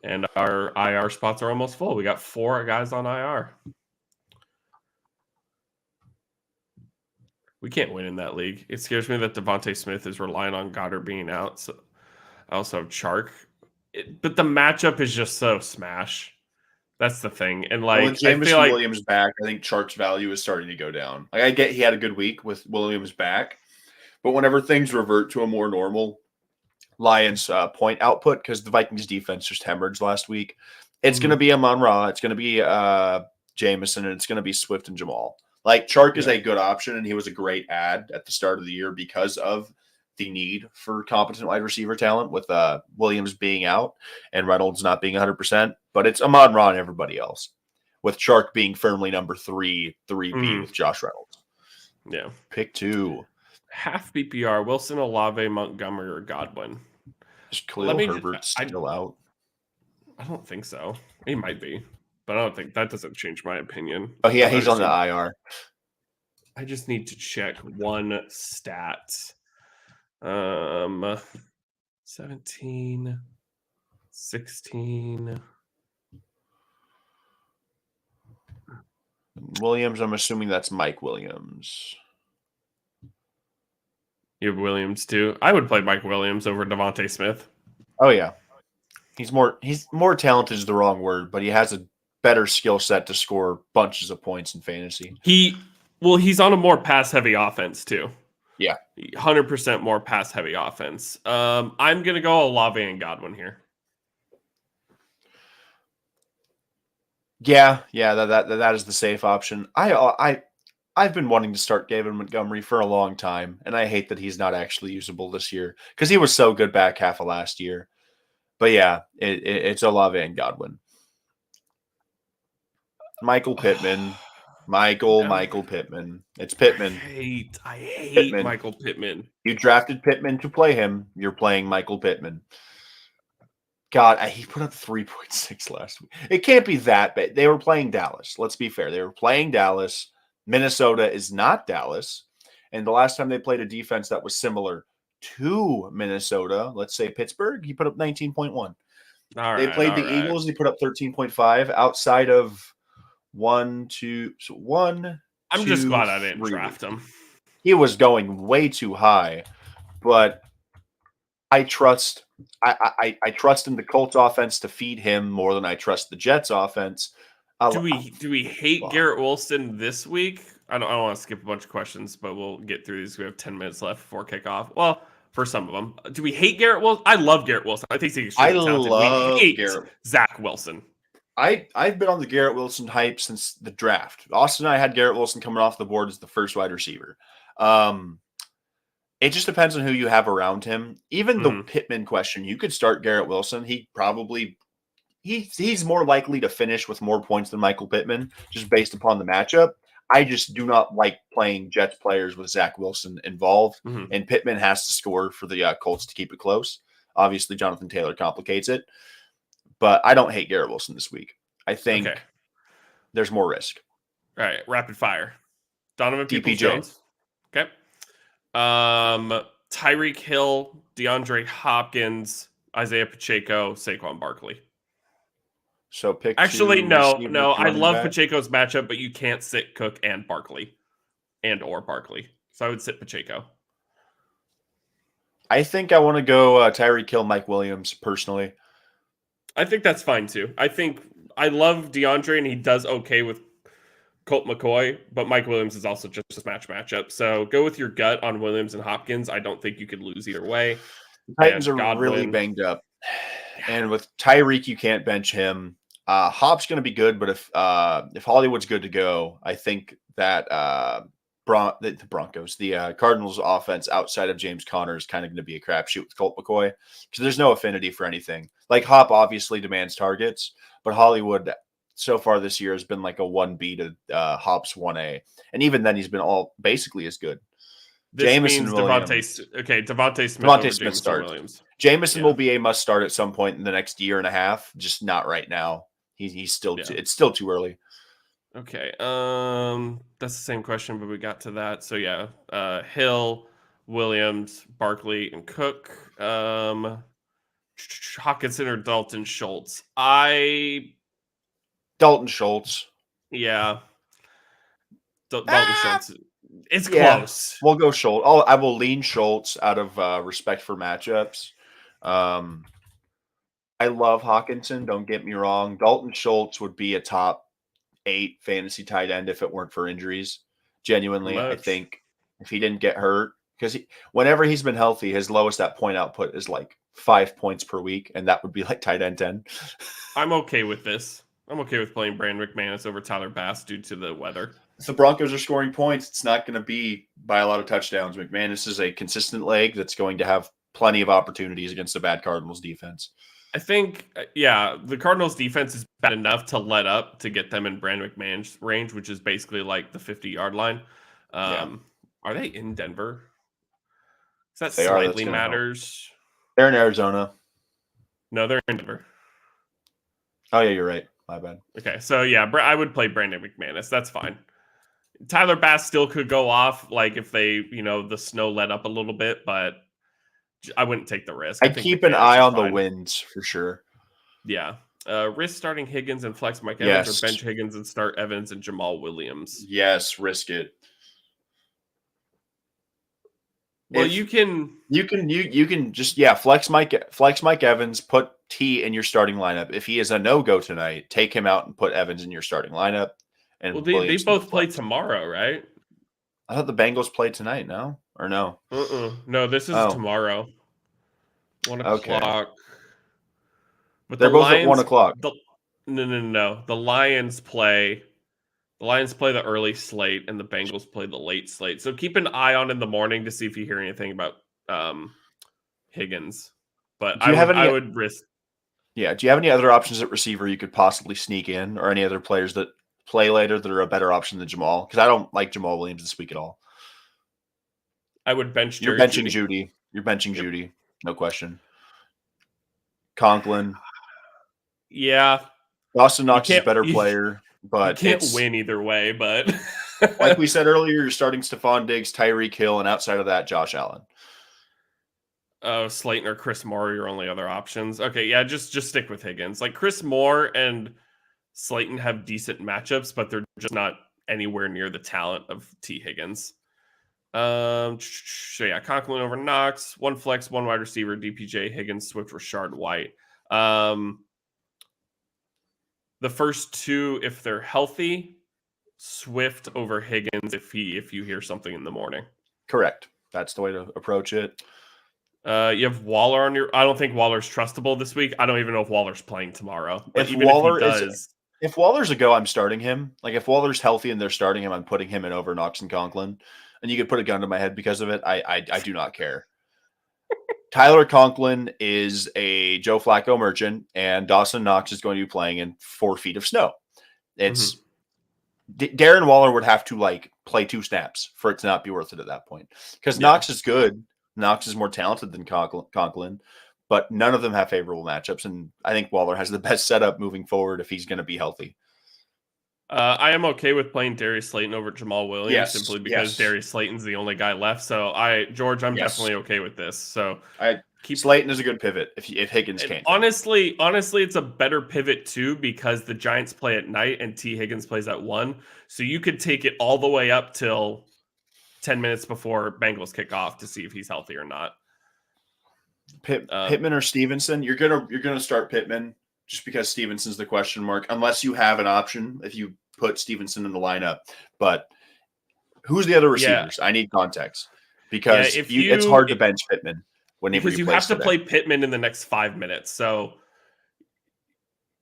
And our IR spots are almost full. We got 4 guys on IR. We can't win in that league. It scares me that Devontae Smith is relying on Goddard being out. So I also have Chark. But the matchup is just so smash. That's the thing. And like, with Jameson Williams back, I think Chark's value is starting to go down. Like I get he had a good week with Williams back, but whenever things revert to a more normal Lions point output, because the Vikings defense just hemorrhaged last week, it's going to be Amon-Ra, it's going to be Jameson, and it's going to be Swift and Jamal. Like Chark is a good option, and he was a great ad at the start of the year because of the need for competent wide receiver talent with Williams being out and Reynolds not being 100%. But it's Amon-Ra and everybody else, with Chark being firmly number 3B with Josh Reynolds. Yeah. Pick 2. Half BPR, Wilson, Olave, Montgomery, or Godwin. Is Khalil Herbert still out? I don't think so. He might be, but I don't think that doesn't change my opinion. Oh, yeah, he's on the IR. I just need to check one stat. 17, 16. Williams, I'm assuming that's Mike Williams. You have Williams too. I would play Mike Williams over Devontae Smith. Oh yeah, he's more talented is the wrong word, but he has a better skill set to score bunches of points in fantasy. He's on a more pass heavy offense too. Yeah, 100% more pass heavy offense. I'm gonna go Olave and Godwin here. Yeah, that is the safe option. I've been wanting to start David Montgomery for a long time, and I hate that he's not actually usable this year because he was so good back half of last year. But yeah, it's Olave and Godwin. Michael Pittman. Michael Pittman. It's Pittman. I hate Pittman. Michael Pittman. You drafted Pittman to play him. You're playing Michael Pittman. God, he put up 3.6 last week. It can't be that bad. They were playing Dallas. Let's be fair. They were playing Dallas. Minnesota is not Dallas. And the last time they played a defense that was similar to Minnesota, let's say Pittsburgh, he put up 19.1. They played the Eagles. He put up 13.5 outside of 1, 2, so 1, I'm just two, glad I didn't 3 draft weeks. him. He was going way too high, but I trust I trust in the Colts offense to feed him more than I trust the Jets offense. Do we hate Garrett Wilson this week? I don't want to skip a bunch of questions, but we'll get through these. We have 10 minutes left before kickoff. Well, for some of them, do we hate Garrett Wilson? I love Garrett Wilson. I think he's I extremely talented. We love hate Garrett. Zach Wilson. I've been on the Garrett Wilson hype since the draft. Austin and I had Garrett Wilson coming off the board as the first wide receiver. It just depends on who you have around him. Even the Pittman question, you could start Garrett Wilson. He's more likely to finish with more points than Michael Pittman, just based upon the matchup. I just do not like playing Jets players with Zach Wilson involved, and Pittman has to score for the Colts to keep it close. Obviously, Jonathan Taylor complicates it, but I don't hate Garrett Wilson this week. I think there's more risk. All right, rapid fire. Donovan DPJ. Peoples-Jones. Okay. Tyreek Hill, DeAndre Hopkins, Isaiah Pacheco, Saquon Barkley. So pick Actually, no. I love back. Pacheco's matchup, but you can't sit Cook and Barkley, or Barkley. So I would sit Pacheco. I think I want to go Tyreek Hill, Mike Williams personally. I think that's fine too. I love DeAndre and he does okay with Colt McCoy, but Mike Williams is also just a matchup. So go with your gut on Williams and Hopkins. I don't think you could lose either way. The Titans are really banged up. And with Tyreek, you can't bench him. Hop's going to be good, but if Hollywood's good to go, I think that the Cardinals offense outside of James Conner is kind of going to be a crapshoot with Colt McCoy because there's no affinity for anything. Like Hop obviously demands targets, but Hollywood so far this year has been like a 1B to Hop's 1A. And even then he's been all basically as good. Jameson Williams. Devontae Smith starts. Williams. Jameson will be a must start at some point in the next year and a half, just not right now. He's still it's still too early. Okay. That's the same question, but we got to that. So yeah, Hill, Williams, Barkley, and Cook. Hockenson or Dalton Schultz. Dalton Schultz. Yeah. Dalton Schultz. It's close. We'll go Schultz. I will lean Schultz out of respect for matchups. I love Hockenson. Don't get me wrong. Dalton Schultz would be a top 8 fantasy tight end if it weren't for injuries. Genuinely, I think if he didn't get hurt, because whenever he's been healthy, his lowest at point output is like 5 points per week, and that would be like tight end 10. I'm okay with this. I'm okay with playing Brandon McManus over Tyler Bass due to the weather. If the Broncos are scoring points, it's not going to be by a lot of touchdowns. McManus is a consistent leg that's going to have plenty of opportunities against a bad Cardinals defense. I think, the Cardinals defense is bad enough to let up to get them in Brandon McMahon's range, which is basically like the 50-yard line. Are they in Denver? That slightly matters. They're in Arizona. No, they're in Denver. Oh, yeah, you're right. My bad. Okay, so I would play Brandon McManus. That's fine. Tyler Bass still could go off, like if they, the snow let up a little bit, but I wouldn't take the risk. I keep an eye on the winds for sure. Yeah. Risk starting Higgins and flex Mike Evans, or bench Higgins and start Evans and Jamal Williams. Yes, risk it. Well, you can just flex Mike Evans, put T in your starting lineup. If he is a no-go tonight, take him out and put Evans in your starting lineup. And they both play tomorrow, right? I thought the Bengals played tonight, no? Or no? No, this is tomorrow. 1 o'clock. But they're both at 1 o'clock. No. The Lions play the early slate and the Bengals play the late slate. So keep an eye on in the morning to see if you hear anything about Higgins. But I would risk. Yeah. Do you have any other options at receiver you could possibly sneak in, or any other players that play later that are a better option than Jamal? Because I don't like Jamal Williams this week at all. I would bench You're benching Judy. You're benching Judy. No question. Conklin. Yeah. Dawson Knox is a better player, but you can't win either way. But like we said earlier, you're starting Stephon Diggs, Tyreek Hill, and outside of that, Josh Allen. Slayton or Chris Moore are your only other options. Okay, yeah, just stick with Higgins. Like Chris Moore and Slayton have decent matchups, but they're just not anywhere near the talent of T. Higgins. So yeah, Conklin over Knox, one flex, one wide receiver, DPJ, Higgins, Swift, Rashard White. The first two, if they're healthy, Swift over Higgins if you hear something in the morning. Correct. That's the way to approach it. You have Waller on your. I don't think Waller's trustable this week. I don't even know if Waller's playing tomorrow. But If even Waller if he does, if Waller's a go, I'm starting him. Like if Waller's healthy and they're starting him, I'm putting him in over Knox and Conklin. And you could put a gun to my head because of it. I do not care. Tyler Conklin is a Joe Flacco merchant, and Dawson Knox is going to be playing in 4 feet of snow. It's Darren Waller would have to like play 2 snaps for it to not be worth it at that point. Because Knox is good. Knox is more talented than Conklin, but none of them have favorable matchups. And I think Waller has the best setup moving forward if he's going to be healthy. I am okay with playing Darius Slayton over Jamal Williams simply because Darius Slayton's the only guy left. So George, I'm definitely okay with this. So Slayton is a good pivot if Higgins can't. Honestly, it's a better pivot too because the Giants play at night and T. Higgins plays at 1. So you could take it all the way up till 10 minutes before Bengals kick off to see if he's healthy or not. Pittman or Stevenson? You're gonna start Pittman just because Stevenson's the question mark, unless you have an option if you put Stevenson in the lineup. But who's the other receivers? I need context because it's hard to bench Pittman because you have to play Pittman in the next 5 minutes. So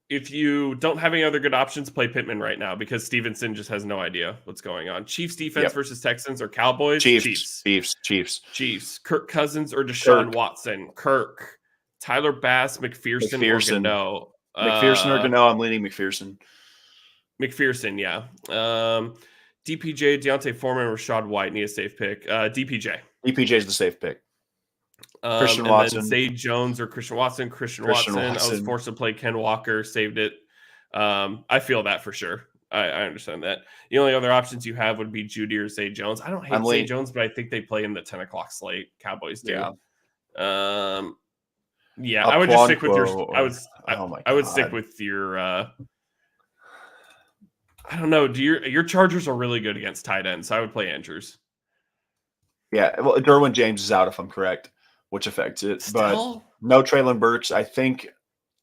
if you don't have any other good options, play Pittman right now because Stevenson just has no idea what's going on. Chiefs defense versus Texans or Cowboys? Chiefs. Kirk Cousins or Deshaun Watson? Kirk. Tyler Bass, McPherson. Or Gano. McPherson or Gano? I'm leaning McPherson. McPherson, yeah. DPJ, Deontay Foreman, Rashad White need a safe pick. DPJ. DPJ is the safe pick. Christian Watson. Then Zay Jones or Christian Watson. Christian Watson. I was forced to play Ken Walker, saved it. I feel that for sure. I understand that. The only other options you have would be Judy or Zay Jones. I don't hate Zay Jones, but I think they play in the 10 o'clock slate. Cowboys do. Yeah. I would just stick with your. I would stick with your. I don't know. Your Chargers are really good against tight ends, so I would play Andrews. Yeah, well, Derwin James is out if I'm correct, which affects it. But no Treylon Burks. I think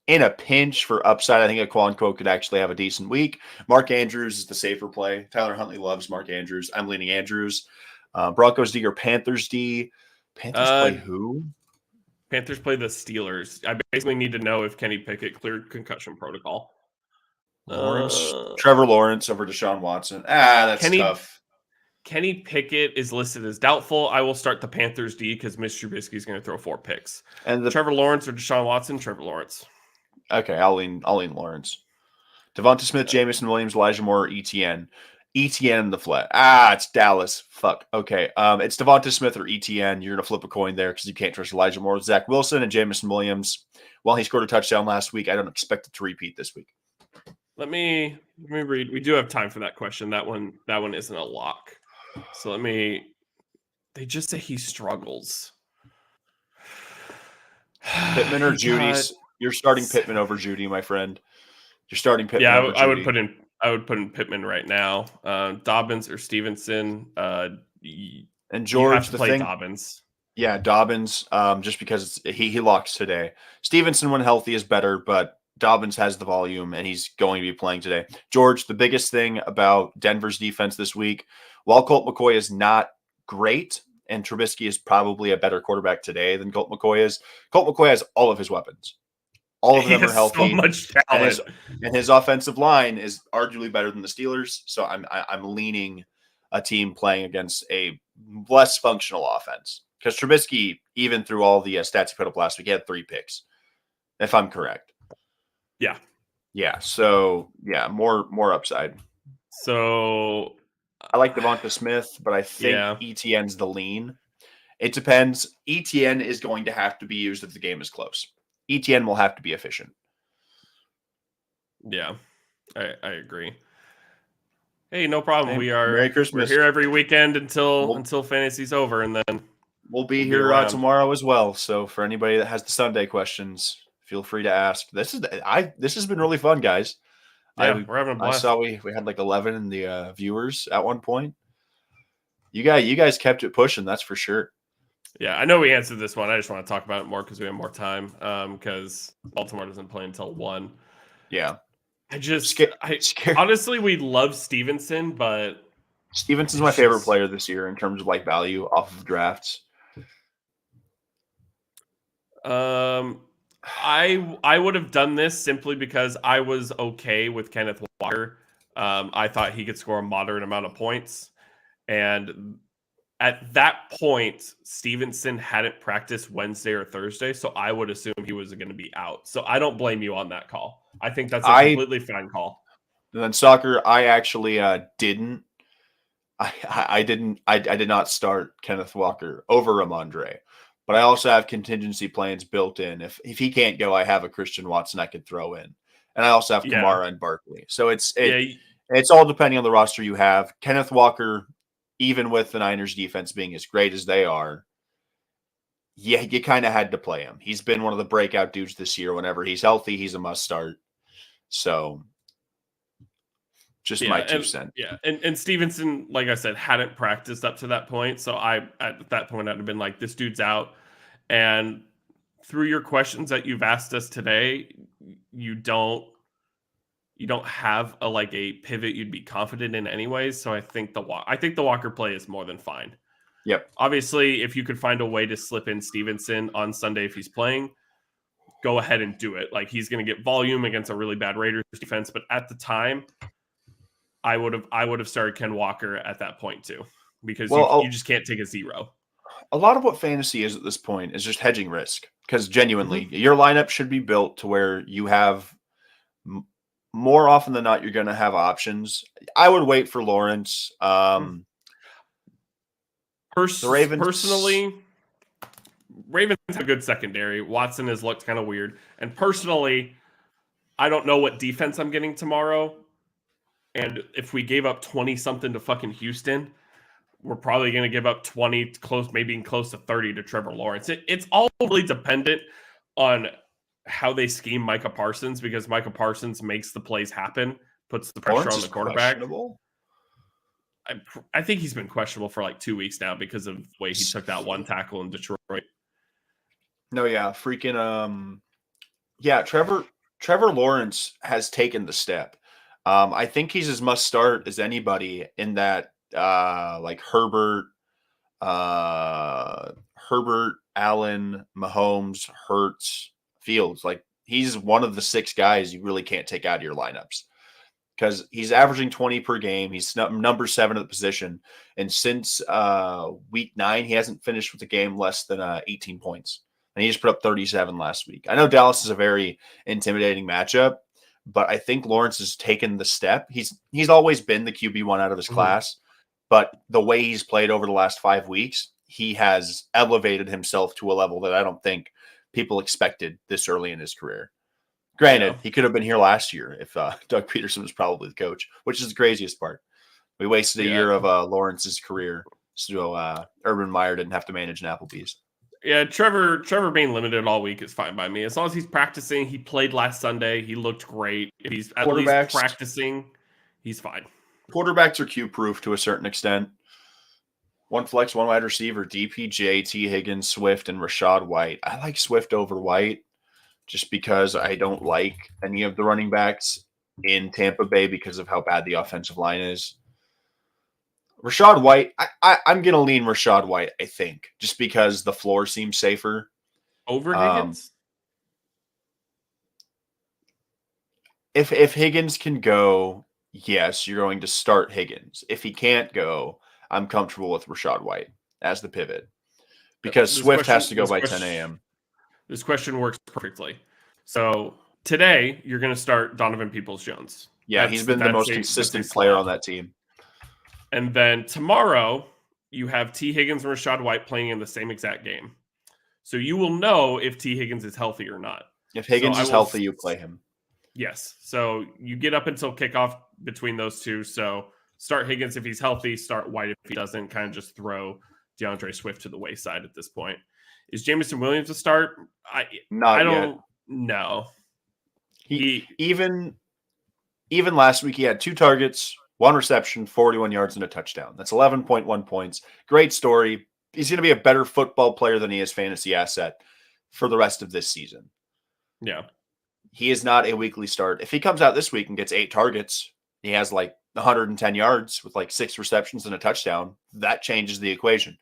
in a pinch for upside, I think Aquanquo could actually have a decent week. Mark Andrews is the safer play. Tyler Huntley loves Mark Andrews. I'm leaning Andrews. Broncos D or Panthers D? Panthers play who? Panthers play the Steelers. I basically need to know if Kenny Pickett cleared concussion protocol. Trevor Lawrence over Deshaun Watson. That's tough. Kenny Pickett is listed as doubtful. I will start the Panthers D because Mitch Trubisky is going to throw 4 picks. And Trevor Lawrence or Deshaun Watson? Trevor Lawrence. Okay, I'll lean Lawrence. Devonta Smith, Jamison Williams, Elijah Moore, ETN. ETN in the flat. It's Dallas. Fuck. Okay. It's Devonta Smith or ETN. You're gonna flip a coin there because you can't trust Elijah Moore. Zach Wilson and Jamison Williams. While he scored a touchdown last week, I don't expect it to repeat this week. Let me read. We do have time for that question. That one isn't a lock. So they just say he struggles. Pittman or Judy? You're starting Pittman over Judy, my friend. You're starting Pittman over Judy. I would put in Pittman right now. Dobbins or Stevenson. And George, you have to play Dobbins. Yeah, Dobbins. Just because he locks today. Stevenson, when healthy, is better, but Dobbins has the volume and he's going to be playing today. George, the biggest thing about Denver's defense this week, while Colt McCoy is not great, and Trubisky is probably a better quarterback today than Colt McCoy is, Colt McCoy has all of his weapons. All of them are healthy. So much talent. And his offensive line is arguably better than the Steelers. So I'm leaning a team playing against a less functional offense. Because Trubisky, even through all the stats he put up last week, he had 3 picks, if I'm correct. Yeah. Yeah. So, yeah, more upside. So I like Devonta Smith, but I think ETN's the lean. It depends. ETN is going to have to be used if the game is close. ETN will have to be efficient. Yeah, I agree. Hey, no problem. Hey, Merry Christmas. We're here every weekend until fantasy's over, and then we'll be here tomorrow as well. So for anybody that has the Sunday questions, feel free to ask. This has been really fun, guys. Yeah, we're having a I blast. saw we had like 11 in the viewers at one point. You guys kept it pushing, that's for sure. Yeah, I know we answered this one. I just want to talk about it more because we have more time. Because Baltimore doesn't play until 1. Yeah. I Scare. honestly, we love Stevenson, but Stevenson's my it's favorite just player this year in terms of like value off of drafts. I would have done this simply because I was okay with Kenneth Walker. I thought he could score a moderate amount of points, and at that point, Stevenson hadn't practiced Wednesday or Thursday, so I would assume he was going to be out. So I don't blame you on that call. I think that's a I completely fine call. And then soccer, I actually didn't. I didn't. I did not start Kenneth Walker over Ramondre, but I also have contingency plans built in. If he can't go, I have a Christian Watson I could throw in, and I also have Yeah, Kamara and Barkley. So yeah, it's all depending on the roster you have. Kenneth Walker, even with the Niners defense being as great as they are, yeah, you kind of had to play him. He's been one of the breakout dudes this year. Whenever he's healthy, he's a must start. So just my 2 cents. and Stevenson, like I said, hadn't practiced up to that point. So I at that point I'd have been like, this dude's out. And through your questions that you've asked us today, you don't have a pivot you'd be confident in anyways. So I think the Walker play is more than fine. Yep. Obviously, if you could find a way to slip in Stevenson on Sunday if he's playing, go ahead and do it. Like, he's going to get volume against a really bad Raiders defense, but at the time, I would have started Ken Walker at that point too, because you just can't take a 0. A lot of what fantasy is at this point is just hedging risk, because genuinely, your lineup should be built to where you have more often than not, you're going to have options. I would wait for Lawrence. The Ravens, personally, Ravens have a good secondary. Watson has looked kind of weird, and personally, I don't know what defense I'm getting tomorrow. And if we gave up 20 something to fucking Houston, we're probably going to give up 20, maybe close to 30 to Trevor Lawrence. It's all really dependent on how they scheme Micah Parsons, because Micah Parsons makes the plays happen, puts the pressure Lawrence on the quarterback. I think he's been questionable for like 2 weeks now because of the way he took that one tackle in Detroit. No, yeah, freaking Trevor Lawrence has taken the step. I think he's as must start as anybody in that like Herbert, Allen, Mahomes, Hurts, Fields. Like, he's one of the 6 guys you really can't take out of your lineups, because he's averaging 20 per game. He's number 7 at the position, and since week 9, he hasn't finished with a game less than 18 points, and he just put up 37 last week. I know Dallas is a very intimidating matchup, but I think Lawrence has taken the step. He's always been the QB1 out of his class, but the way he's played over the last 5 weeks, he has elevated himself to a level that I don't think people expected this early in his career. Granted, he could have been here last year if Doug Peterson was probably the coach, which is the craziest part. We wasted a year of Lawrence's career, so Urban Meyer didn't have to manage an Applebee's. Yeah, Trevor being limited all week is fine by me. As long as he's practicing, he played last Sunday. He looked great. If he's at least practicing, he's fine. Quarterbacks are Q-proof to a certain extent. One flex, one wide receiver, DPJ, T. Higgins, Swift, and Rachaad White. I like Swift over White just because I don't like any of the running backs in Tampa Bay because of how bad the offensive line is. Rachaad White, I'm going to lean Rachaad White, I think, just because the floor seems safer. Over Higgins? If Higgins can go, yes, you're going to start Higgins. If he can't go, I'm comfortable with Rachaad White as the pivot, because Swift has to go by 10 a.m. This question works perfectly. So today, you're going to start Donovan Peoples-Jones. Yeah, he's been the most consistent player on that team. And then tomorrow, you have T. Higgins and Rachaad White playing in the same exact game. So you will know if T. Higgins is healthy or not. If Higgins is healthy, you play him. Yes. So you get up until kickoff between those two. So start Higgins if he's healthy, start White if he doesn't, kind of just throw DeAndre Swift to the wayside at this point. Is Jameson Williams a start? I don't know. Even Even last week, he had 2 targets, 1 reception, 41 yards, and a touchdown. That's 11.1 points. Great story. He's going to be a better football player than he is fantasy asset for the rest of this season. Yeah. He is not a weekly start. If he comes out this week and gets 8 targets, he has like 110 yards with like 6 receptions and a touchdown. That changes the equation.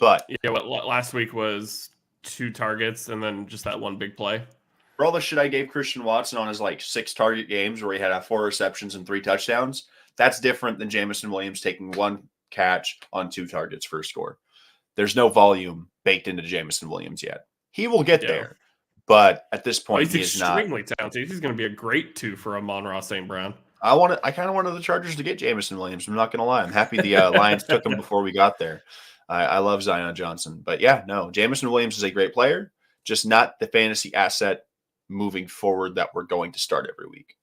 But yeah, what last week was 2 targets and then just that one big play. For all the shit I gave Christian Watson on his like 6 target games where he had 4 receptions and 3 touchdowns, that's different than Jameson Williams taking 1 catch on 2 targets for a score. There's no volume baked into Jameson Williams yet. He will get there, but at this point, he's he is not extremely talented. He's going to be a great 2 for Amon-Ra St. Brown. I kind of wanted the Chargers to get Jameson Williams. I'm not going to lie. I'm happy the Lions took him before we got there. I love Zion Johnson, but yeah, no, Jameson Williams is a great player, just not the fantasy asset moving forward that we're going to start every week.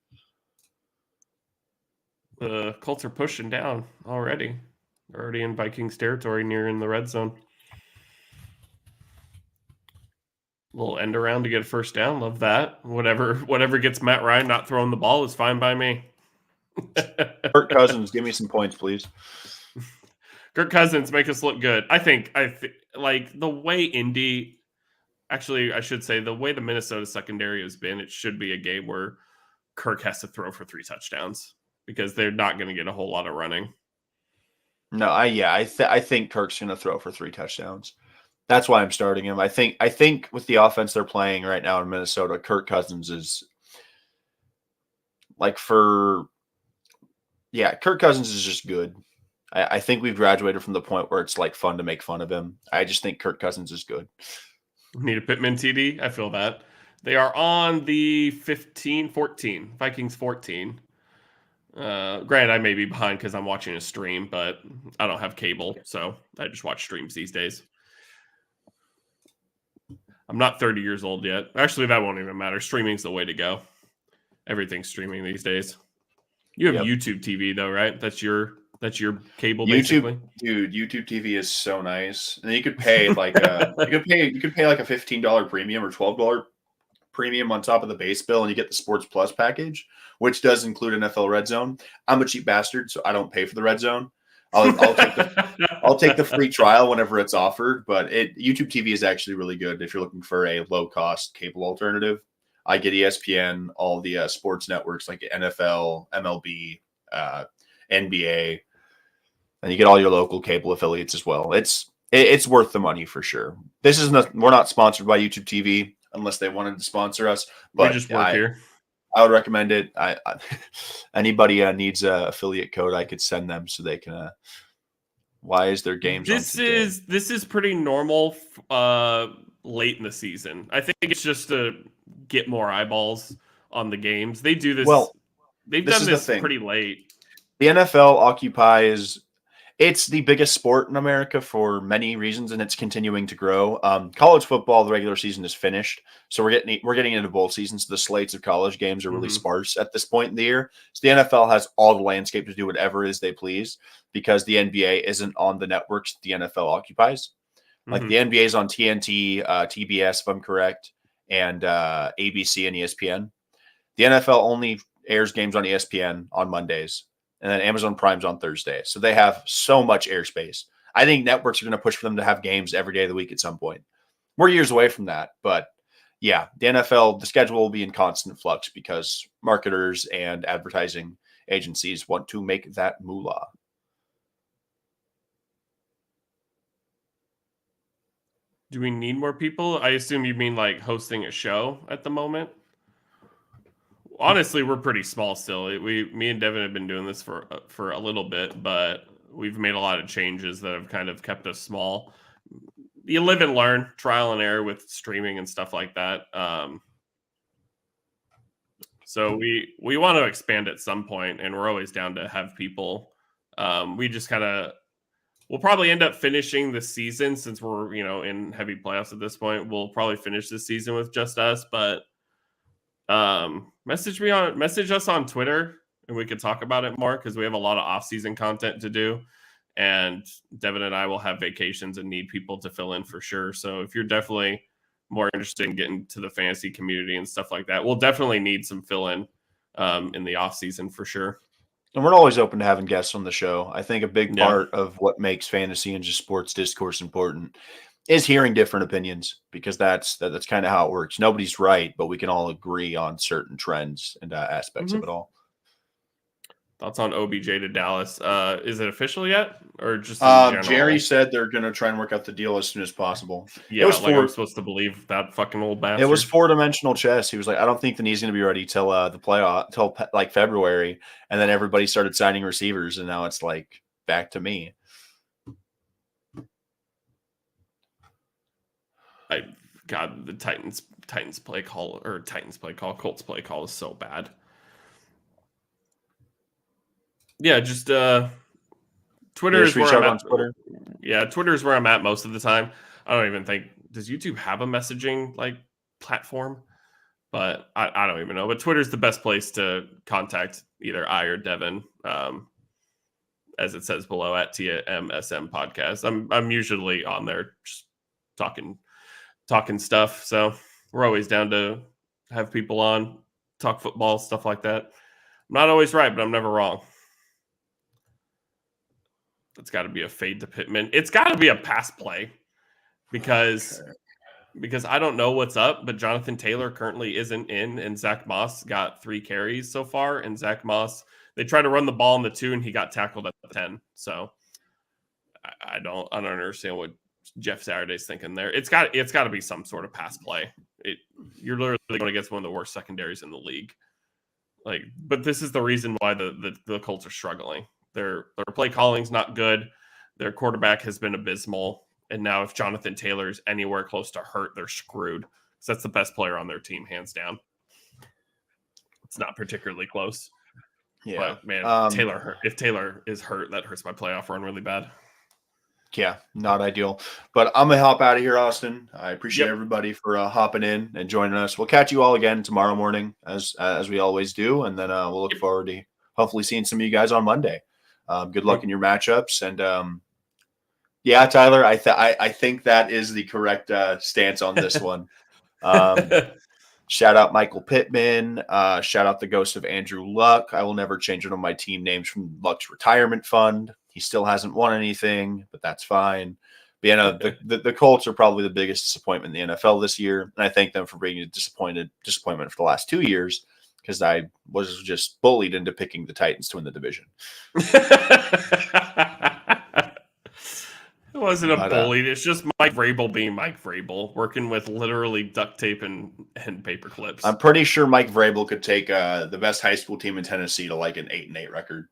The Colts are pushing down already. They're already in Vikings territory, near in the red zone. Little end around to get a first down. Love that. Whatever gets Matt Ryan not throwing the ball is fine by me. Kirk Cousins, give me some points, please. Kirk Cousins, make us look good. I think like the way Indy, actually, I should say the way the Minnesota secondary has been, it should be a game where Kirk has to throw for 3 touchdowns because they're not going to get a whole lot of running. No, I think Kirk's going to throw for 3 touchdowns. That's why I'm starting him. I think with the offense they're playing right now in Minnesota, Kirk Cousins is like Kirk Cousins is just good. I think we've graduated from the point where it's like fun to make fun of him. I just think Kirk Cousins is good. Need a Pittman TD? I feel that. They are on the 15-14. Vikings 14. Granted, I may be behind because I'm watching a stream, but I don't have cable, so I just watch streams these days. I'm not 30 years old yet. Actually, that won't even matter. Streaming's the way to go. Everything's streaming these days. You have YouTube TV though, right? That's your cable, basically. Dude, YouTube TV is so nice. And you could pay like you could pay like a $15 premium or $12 premium on top of the base bill, and you get the Sports Plus package, which does include NFL Red Zone. I'm a cheap bastard, so I don't pay for the Red Zone. I'll take the free trial whenever it's offered, but YouTube TV is actually really good if you're looking for a low cost cable alternative. I get ESPN, all the sports networks like NFL, MLB, NBA, and you get all your local cable affiliates as well. It's worth the money for sure. We're not sponsored by YouTube TV unless they wanted to sponsor us, but we just work here. I would recommend it. Anybody needs an affiliate code, I could send them so they can. Why is there games? This is pretty normal late in the season. I think it's just to get more eyeballs on the games. They do this. Well, they've done this pretty late. The NFL occupies. It's the biggest sport in America for many reasons, and it's continuing to grow. College football, the regular season is finished, so we're getting into bowl season. So the slates of college games are really sparse at this point in the year. So the NFL has all the landscape to do whatever it is they please because the NBA isn't on the networks the NFL occupies. Like the NBA is on TNT, TBS, if I'm correct, and ABC and ESPN. The NFL only airs games on ESPN on Mondays. And then Amazon Prime's on Thursday. So they have so much airspace. I think networks are going to push for them to have games every day of the week at some point. We're years away from that. But yeah, the NFL, the schedule will be in constant flux because marketers and advertising agencies want to make that moolah. Do we need more people? I assume you mean like hosting a show at the moment. Honestly, we're pretty small still. Me and Devin have been doing this for a little bit, but we've made a lot of changes that have kind of kept us small. You live and learn, trial and error with streaming and stuff like that. So we want to expand at some point, and we're always down to have people. We just we'll probably end up finishing the season since we're in heavy playoffs at this point. We'll probably finish the season with just us, but. Message us on Twitter and we could talk about it more because we have a lot of off-season content to do, and Devin and I will have vacations and need people to fill in for sure. So if you're definitely more interested in getting to the fantasy community and stuff like that, we'll definitely need some fill-in in the off season for sure. And we're always open to having guests on the show. I think a big Yeah. part of what makes fantasy and just sports discourse important is hearing different opinions, because that's kind of how it works. Nobody's right, but we can all agree on certain trends and aspects of it all. Thoughts on OBJ to Dallas? Is it official yet, or just in general? Jerry said they're going to try and work out the deal as soon as possible. Yeah, I'm supposed to believe that fucking old bastard. It was 4-dimensional chess. He was like, I don't think the knee's going to be ready till the playoff, till like February, and then everybody started signing receivers, and now it's like back to me. God, the Titans play call, Colts play call is so bad. Yeah, just Twitter is where I'm at. Twitter. Yeah, Twitter is where I'm at most of the time. I don't even think, does YouTube have a messaging like platform? But I don't even know. But Twitter's the best place to contact either I or Devin, as it says below at TMSM podcast. I'm usually on there just talking stuff. So we're always down to have people on, talk football, stuff like that. I'm not always right, but I'm never wrong. It's got to be a fade to Pittman. It's got to be a pass play because I don't know what's up, but Jonathan Taylor currently isn't in, and Zach Moss got 3 carries so far. And Zach Moss, they tried to run the ball in the 2, and he got tackled at the 10. So I don't understand what Jeff Saturday's thinking there. It's got to be some sort of pass play. You're literally going against one of the worst secondaries in the league. But this is the reason why the Colts are struggling. Their play calling's not good. Their quarterback has been abysmal. And now if Jonathan Taylor is anywhere close to hurt, they're screwed. Because that's the best player on their team, hands down. It's not particularly close. Yeah. But, man, if Taylor is hurt, that hurts my playoff run really bad. Yeah, not ideal. But I'm going to hop out of here, Austin. I appreciate everybody for hopping in and joining us. We'll catch you all again tomorrow morning, as we always do. And then we'll look forward to hopefully seeing some of you guys on Monday. Good luck in your matchups. And, yeah, Tyler, I think that is the correct stance on this one. Shout out Michael Pittman. Shout out the ghost of Andrew Luck. I will never change one of my team names from Luck's retirement fund. He still hasn't won anything, but that's fine. But yeah, no, the Colts are probably the biggest disappointment in the NFL this year, and I thank them for bringing a disappointment for the last 2 years, because I was just bullied into picking the Titans to win the division. It wasn't a bully. It's just Mike Vrabel being Mike Vrabel, working with literally duct tape and paper clips. I'm pretty sure Mike Vrabel could take the best high school team in Tennessee to like an 8-8 record.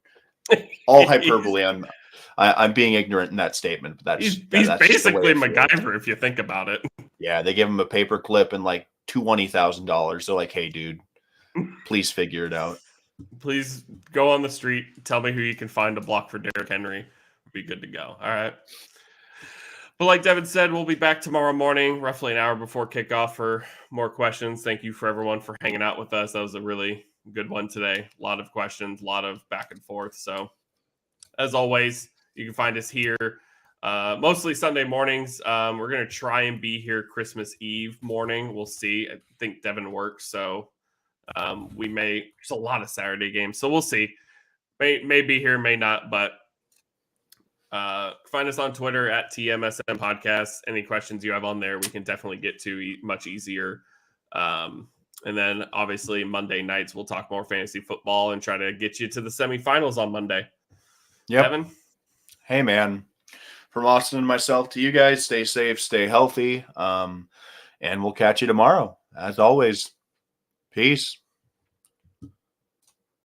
All hyperbole. I'm being ignorant in that statement, but that's basically MacGyver if you think about it. Yeah, they give him a paper clip and like $20,000. They're like, "Hey, dude, please figure it out. Please go on the street. Tell me who you can find to block for Derrick Henry. Be good to go." All right. But like Devin said, we'll be back tomorrow morning, roughly an hour before kickoff, for more questions. Thank you for everyone for hanging out with us. That was a really good one today. A lot of questions, a lot of back and forth. So as always, you can find us here mostly Sunday mornings. We're going to try and be here Christmas Eve morning. We'll see. I think Devin works, so there's a lot of Saturday games, so we'll see. May be here, may not, but find us on Twitter at TMSM Podcast. Any questions you have on there, we can definitely get to much easier. And then obviously Monday nights, we'll talk more fantasy football and try to get you to the semifinals on Monday. Yep. Devin? Hey, man. From Austin and myself to you guys, stay safe, stay healthy. And we'll catch you tomorrow. As always, peace.